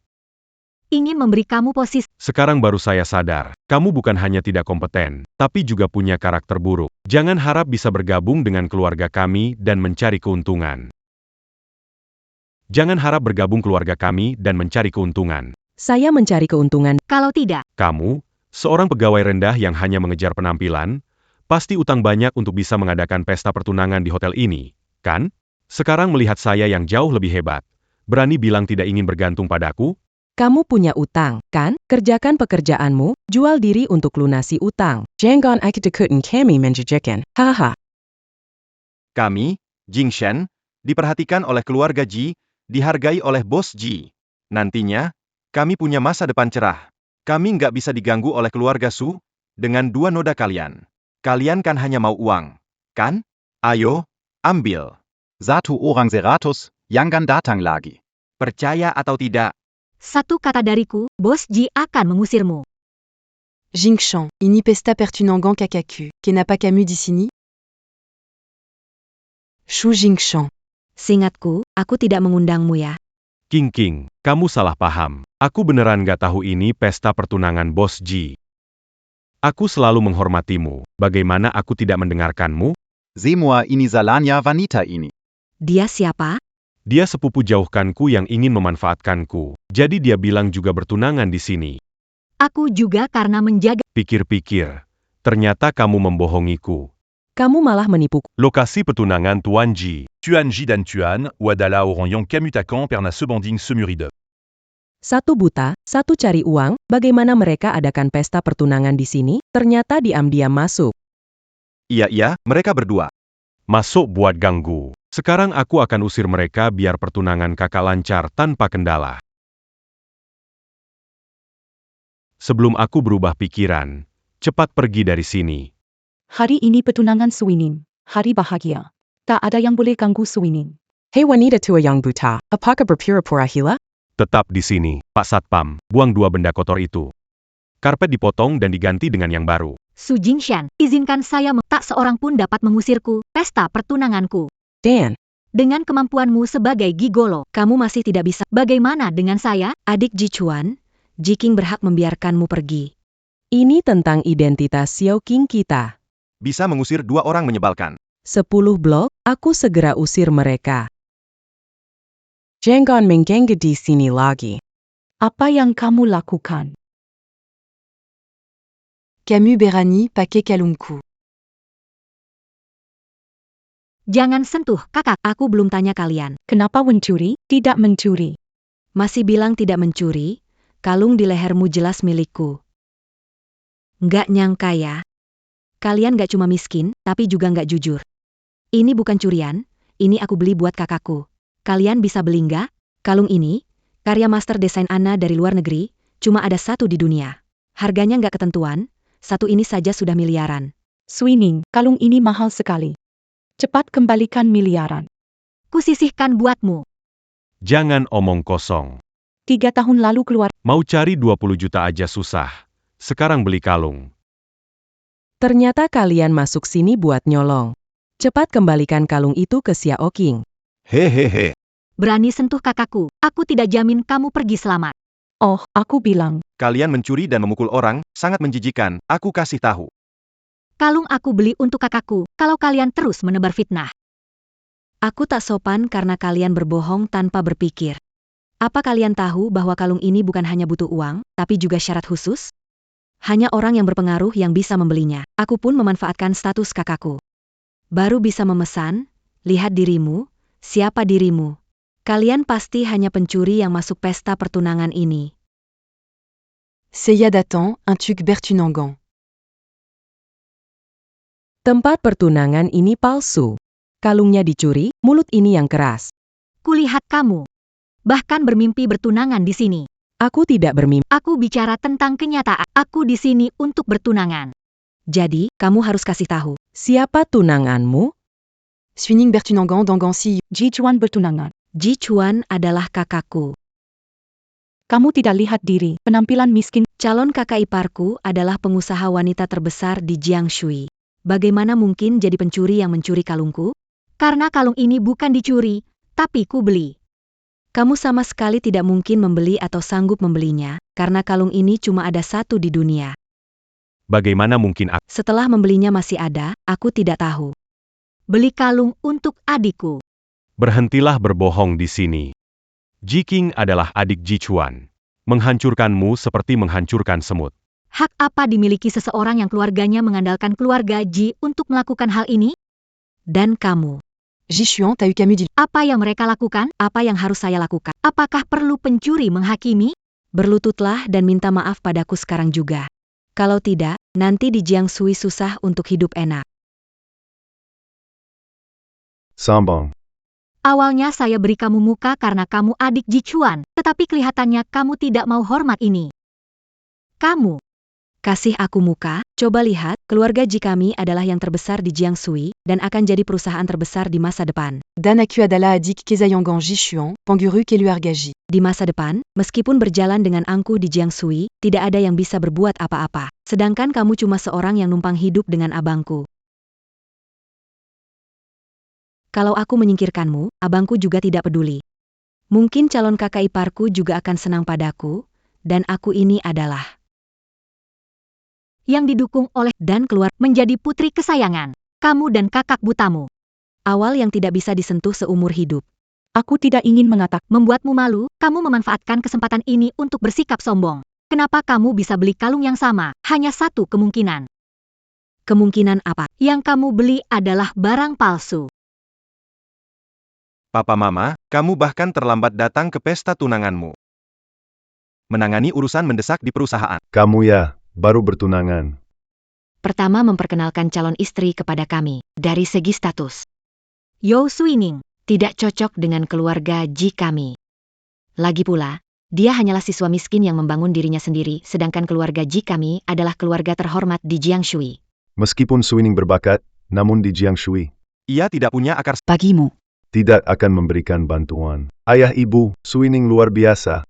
Ingin memberi kamu posisi. Sekarang baru saya sadar, kamu bukan hanya tidak kompeten, tapi juga punya karakter buruk. Jangan harap bisa bergabung dengan keluarga kami dan mencari keuntungan. Jangan harap bergabung keluarga kami dan mencari keuntungan. Saya mencari keuntungan. Kalau tidak, Kamu, seorang pegawai rendah yang hanya mengejar penampilan, pasti utang banyak untuk bisa mengadakan pesta pertunangan di hotel ini, kan? Sekarang melihat saya yang jauh lebih hebat, berani bilang tidak ingin bergantung padaku? Kamu punya utang, kan? Kerjakan pekerjaanmu, jual diri untuk lunasi utang. Jangan ikut-ikutan kami menjejekan. Haha. Kami, Jingshan, diperhatikan oleh keluarga Ji, dihargai oleh bos Ji. Nantinya, kami punya masa depan cerah. Kami nggak bisa diganggu oleh keluarga Su, dengan dua noda kalian. Kalian kan hanya mau uang, kan? Ayo, ambil. Satu orang 100, jangan datang lagi. Percaya atau tidak, Satu kata dariku, Bos Ji akan mengusirmu. Jingshan, ini pesta pertunangan kakaku, kenapa kamu di sini? Shu Jingshan. Seingatku, aku tidak mengundangmu ya. King, kamu salah paham. Aku beneran gak tahu ini pesta pertunangan Bos Ji. Aku selalu menghormatimu. Bagaimana aku tidak mendengarkanmu? Semua ini salahnya wanita ini. Dia siapa? Dia sepupu jauhkanku yang ingin memanfaatkanku. Jadi dia bilang juga bertunangan di sini. Aku juga karena menjaga. Pikir-pikir. Ternyata kamu membohongiku. Kamu malah menipuku. Lokasi petunangan Tuan Ji. Tuan Ji dan Tuan, Wadala Orang Kamutakan Perna Sebanding Semuride. Satu buta, satu cari uang, bagaimana mereka adakan pesta pertunangan di sini? Ternyata diam-diam masuk. Iya, mereka berdua. Masuk buat ganggu. Sekarang aku akan usir mereka biar pertunangan kakak lancar tanpa kendala. Sebelum aku berubah pikiran, cepat pergi dari sini. Hari ini petunangan Suining. Hari bahagia. Tak ada yang boleh ganggu Suining. Hei wanita tua yang buta, apakah berpura-pura gila? Tetap di sini, Pak Satpam, buang dua benda kotor itu. Karpet dipotong dan diganti dengan yang baru. Su Jingshan, izinkan saya tak seorang pun dapat mengusirku, pesta pertunanganku. Dan, Dengan kemampuanmu sebagai gigolo, Kamu masih tidak bisa. bagaimana dengan saya? Adik Ji Chuan, Ji King berhak membiarkanmu pergi. ini tentang identitas Xiao King kita. Bisa mengusir dua orang menyebalkan. 10 blok, aku segera usir mereka. Jangan mengganggu di sini lagi. Apa yang kamu lakukan? Camus Berani pakai kalungku. Jangan sentuh, kakak. Aku belum tanya kalian. Kenapa mencuri? Tidak mencuri. Masih bilang tidak mencuri? Kalung di lehermu jelas milikku. Nggak nyangka ya. Kalian nggak cuma miskin, tapi juga nggak jujur. Ini bukan curian, ini aku beli buat kakakku. Kalian bisa beli nggak? Kalung ini, karya master desain Ana dari luar negeri, cuma ada satu di dunia. Harganya nggak ketentuan, satu ini saja sudah miliaran. Suining, kalung ini mahal sekali. Cepat kembalikan miliaran. Kusisihkan buatmu. Jangan omong kosong. 3 tahun lalu keluar. Mau cari 20 juta aja susah. Sekarang beli kalung. Ternyata kalian masuk sini buat nyolong. Cepat kembalikan kalung itu ke Xiao King. Hehehe. Berani sentuh kakakku, aku tidak jamin kamu pergi selamat. Oh, aku bilang. Kalian mencuri dan memukul orang, sangat menjijikan, aku kasih tahu. Kalung aku beli untuk kakakku, kalau kalian terus menebar fitnah. Aku tak sopan karena kalian berbohong tanpa berpikir. Apa kalian tahu bahwa kalung ini bukan hanya butuh uang, tapi juga syarat khusus? Hanya orang yang berpengaruh yang bisa membelinya. Aku pun memanfaatkan status kakakku. Baru bisa memesan, lihat dirimu, siapa dirimu. Kalian pasti hanya pencuri yang masuk pesta pertunangan ini. Seiya Datan, un tuc Bertunangan. Tempat pertunangan ini palsu. Kalungnya dicuri, mulut ini yang keras. Kulihat kamu. Bahkan bermimpi bertunangan di sini. Aku tidak bermimpi. Aku bicara tentang kenyataan. Aku di sini untuk bertunangan. Jadi, kamu harus kasih tahu. Siapa tunanganmu? Suining Bertunangan Dangansi. Ji Chuan bertunangan. Ji Chuan adalah kakakku. Kamu tidak lihat diri, penampilan miskin. Calon kakak iparku adalah pengusaha wanita terbesar di Jiangshui. Bagaimana mungkin jadi pencuri yang mencuri kalungku? Karena kalung ini bukan dicuri, tapi ku beli. Kamu sama sekali tidak mungkin membeli atau sanggup membelinya, karena kalung ini cuma ada satu di dunia. Bagaimana mungkin aku? Setelah membelinya masih ada, aku tidak tahu. Beli kalung untuk adikku. Berhentilah berbohong di sini. Ji King adalah adik Ji Chuan. Menghancurkanmu seperti menghancurkan semut. Hak apa dimiliki seseorang yang keluarganya mengandalkan keluarga Ji untuk melakukan hal ini? Dan kamu. Ji Xuan, t'as eu Camus dit. Apa yang mereka lakukan? Apa yang harus saya lakukan? Apakah perlu pencuri menghakimi? Berlututlah dan minta maaf padaku sekarang juga. Kalau tidak, nanti di Jiangshui susah untuk hidup enak. Sombong. Awalnya saya beri kamu muka karena kamu adik Ji Chuan, tetapi kelihatannya kamu tidak mau hormat ini. Kamu Kasih aku muka, coba lihat, keluarga Ji kami adalah yang terbesar di Jiangshui, dan akan jadi perusahaan terbesar di masa depan. Dan aku adalah adik Kezayongan Jishuan, Penguru Keluargaji. Di masa depan, meskipun berjalan dengan angkuh di Jiangshui, tidak ada yang bisa berbuat apa-apa. Sedangkan kamu cuma seorang yang numpang hidup dengan abangku. Kalau aku menyingkirkanmu, abangku juga tidak peduli. Mungkin calon kakak iparku juga akan senang padaku, dan aku ini adalah yang didukung oleh dan keluar menjadi putri kesayangan kamu dan kakak butamu. awal yang tidak bisa disentuh seumur hidup. Aku tidak ingin mengatakan Membuatmu malu, kamu memanfaatkan kesempatan ini untuk bersikap sombong. Kenapa kamu bisa beli kalung yang sama? Hanya satu kemungkinan. Kemungkinan apa? Yang kamu beli adalah barang palsu. Papa Mama, kamu bahkan terlambat datang ke pesta tunanganmu. Menangani urusan mendesak di perusahaan. Kamu ya, baru bertunangan. Pertama memperkenalkan calon istri kepada kami, dari segi status. Yau Suining. Tidak cocok dengan keluarga Ji kami. Lagi pula, dia hanyalah siswa miskin yang membangun dirinya sendiri, sedangkan keluarga Ji kami adalah keluarga terhormat di Jiangshui. Meskipun Suining berbakat, namun di Jiangshui Ia tidak punya akar. Bagimu. tidak akan memberikan bantuan. Ayah ibu, Suining luar biasa.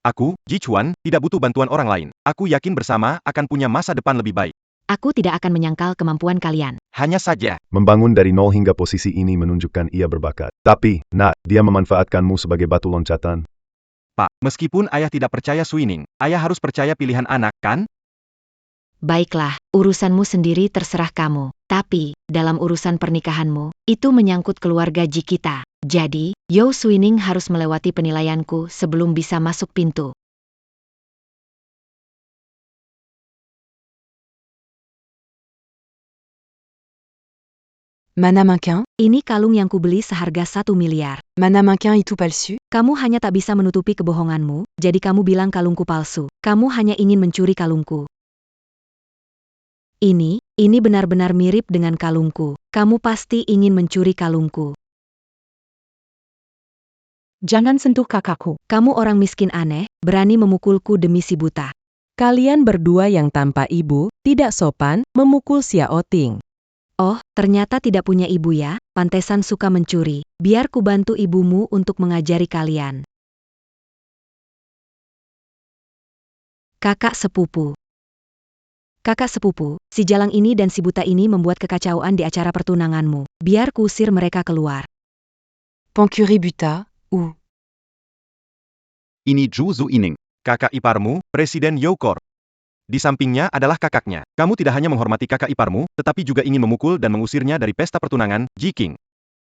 Aku, Ji Chuan, tidak butuh bantuan orang lain. Aku yakin bersama akan punya masa depan lebih baik. Aku tidak akan menyangkal kemampuan kalian. Hanya saja, Membangun dari nol hingga posisi ini menunjukkan ia berbakat. Tapi, nak, dia memanfaatkanmu sebagai batu loncatan. Pak, meskipun ayah tidak percaya Suining, ayah harus percaya pilihan anak, kan? Baiklah, urusanmu sendiri terserah kamu. Tapi, dalam urusan pernikahanmu, itu menyangkut keluarga Ji kita. Jadi, Yau Suining harus melewati penilaianku sebelum bisa masuk pintu. Mana mannequin, Ini kalung yang kubeli seharga 1 miliar. mana mannequin itu palsu. Kamu hanya tak bisa menutupi kebohonganmu, jadi kamu bilang kalungku palsu. Kamu hanya ingin mencuri kalungku. Ini benar-benar mirip dengan kalungku. Kamu pasti ingin mencuri kalungku. Jangan sentuh kakakku. Kamu orang miskin aneh, berani memukulku demi si buta. Kalian berdua yang tanpa ibu, tidak sopan, memukul Xiao Ting. Oh, ternyata tidak punya ibu ya, pantesan suka mencuri. Biar ku bantu ibumu untuk mengajari kalian. Kakak sepupu. Kakak sepupu, si jalang ini dan si buta ini membuat kekacauan di acara pertunanganmu. Biar ku usir mereka keluar. Pancuri buta, ou. Ini Zhu Zuining. Kakak iparmu, Presiden Youkor. Di sampingnya adalah kakaknya. Kamu tidak hanya menghormati kakak iparmu, tetapi juga ingin memukul dan mengusirnya dari pesta pertunangan, Ji King.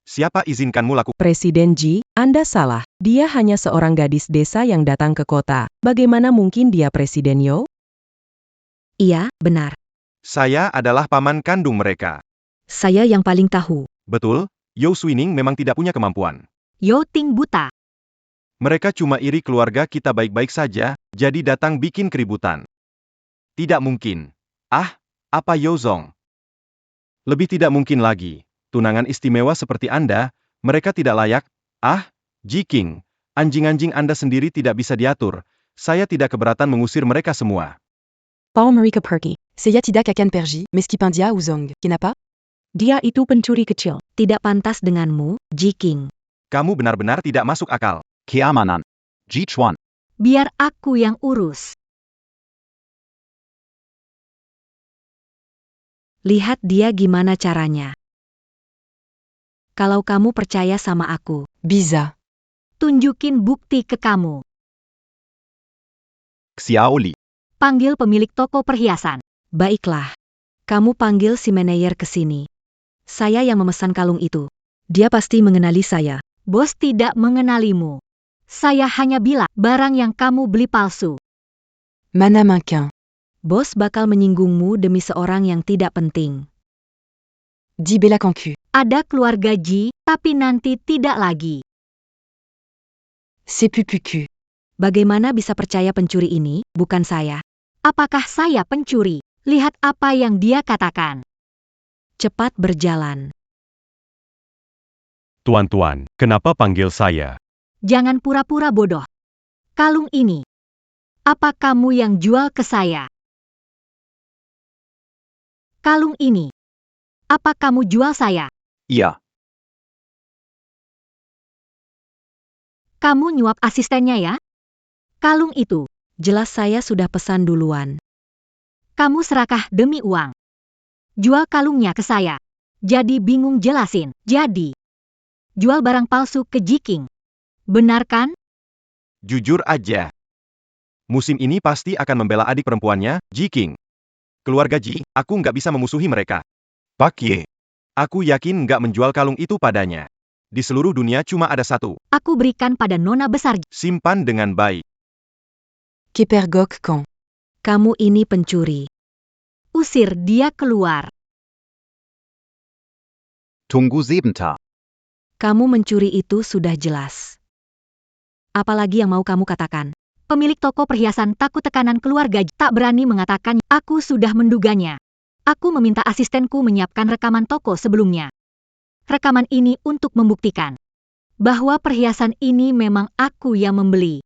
Siapa izinkanmu lakukan? Presiden Ji, Anda salah. Dia hanya seorang gadis desa yang datang ke kota. Bagaimana mungkin dia Presiden Yo? Iya, benar. Saya adalah paman kandung mereka. Saya yang paling tahu. Betul, Yau Suining memang tidak punya kemampuan. Yau Ting buta. Mereka cuma iri keluarga kita baik-baik saja, jadi datang bikin keributan. Tidak mungkin. Ah, apa Yau Zong? Lebih tidak mungkin lagi. Tunangan istimewa seperti Anda, mereka tidak layak. Ah, Ji King, anjing-anjing Anda sendiri tidak bisa diatur. Saya tidak keberatan mengusir mereka semua. Paul Marika pergi. Saya tidak akan pergi, meskipun dia Uzong, kenapa? Dia itu pencuri kecil. Tidak pantas denganmu, Ji King. Kamu benar-benar tidak masuk akal. Keamanan. Ji Chuan. Biar aku yang urus. Lihat dia gimana caranya. Kalau kamu percaya sama aku, Biza. Tunjukin bukti ke kamu. Xiao Li. Panggil pemilik toko perhiasan. baiklah. Kamu panggil si manajer ke sini. Saya yang memesan kalung itu. Dia pasti mengenali saya. Bos tidak mengenalimu. Saya hanya bilang barang yang kamu beli palsu. Mana mannequin. Bos bakal menyinggungmu demi seorang yang tidak penting. Di Bella Concu. Ada keluarga Ji, tapi nanti tidak lagi. C'est Pupuku. Bagaimana bisa percaya pencuri ini, bukan saya? Apakah saya pencuri? Lihat apa yang dia katakan. Cepat berjalan. Tuan-tuan, kenapa panggil saya? Jangan pura-pura bodoh. Kalung ini. Apa kamu yang jual ke saya? Kalung ini. Apa kamu jual saya? Iya. Kamu nyuap asistennya ya? Kalung itu. Jelas saya sudah pesan duluan. Kamu serakah demi uang. Jual kalungnya ke saya. Jadi bingung jelasin. Jadi, jual barang palsu ke Jiking. Benar kan? Jujur aja. Musim ini pasti akan membela adik perempuannya, Ji King. Keluarga Ji, aku nggak bisa memusuhi mereka. Pak Ye. Aku yakin nggak menjual kalung itu padanya. Di seluruh dunia cuma ada satu. Aku berikan pada nona besar. Simpan dengan baik. Kepergok Kang. Kamu ini pencuri. Usir dia keluar. Tunggu sebentar. Kamu mencuri itu sudah jelas. Apalagi yang mau kamu katakan? Pemilik toko perhiasan takut tekanan keluarga tak berani mengatakan. Aku sudah menduganya. Aku meminta asistenku menyiapkan rekaman toko sebelumnya. Rekaman ini untuk membuktikan bahwa perhiasan ini memang aku yang membeli.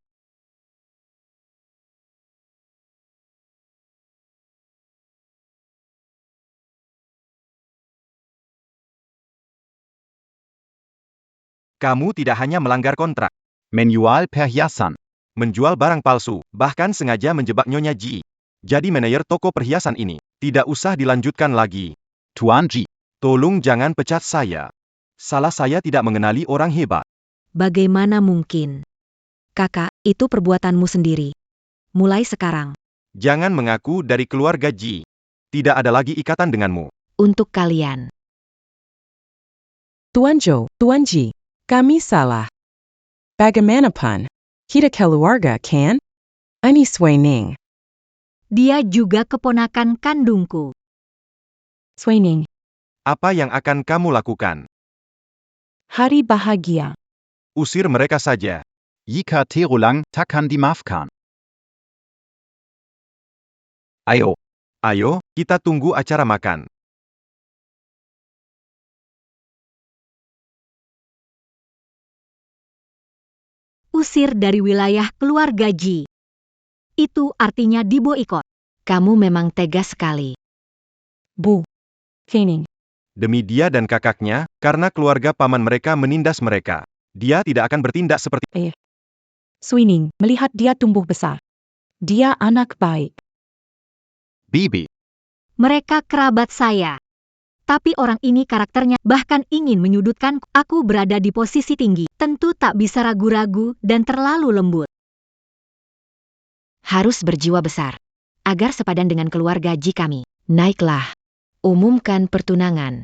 Kamu tidak hanya melanggar kontrak, Manual perhiasan. menjual barang palsu, bahkan sengaja menjebak Nyonya Ji. Jadi manajer toko perhiasan ini. Tidak usah dilanjutkan lagi. Tuan Ji. Tolong jangan pecat saya. Salah saya tidak mengenali orang hebat. Bagaimana mungkin? Kakak, itu perbuatanmu sendiri. Mulai sekarang, Jangan mengaku dari keluarga Ji. Tidak ada lagi ikatan denganmu. Untuk kalian. Tuan Zhou, Tuan Ji, kami salah. Bagaimanapun, kita keluarga kan? Ani Swening. Dia juga keponakan kandungku. Swening. Apa yang akan kamu lakukan? Hari bahagia. Usir mereka saja. Jika terulang, takkan dimaafkan. Ayo. Ayo, kita tunggu acara makan. Usir dari wilayah keluarga Ji. Itu artinya diboikot. Kamu memang tegas sekali. Bu. Kening. Demi dia dan kakaknya, karena keluarga paman mereka menindas mereka. Dia tidak akan bertindak seperti... Swening, melihat dia tumbuh besar. Dia anak baik. Bibi. Mereka kerabat saya. Tapi orang ini karakternya bahkan ingin menyudutkan. Aku berada di posisi tinggi. Tentu tak bisa ragu-ragu dan terlalu lembut. Harus berjiwa besar. Agar sepadan dengan keluarga Ji kami. Naiklah. Umumkan pertunangan.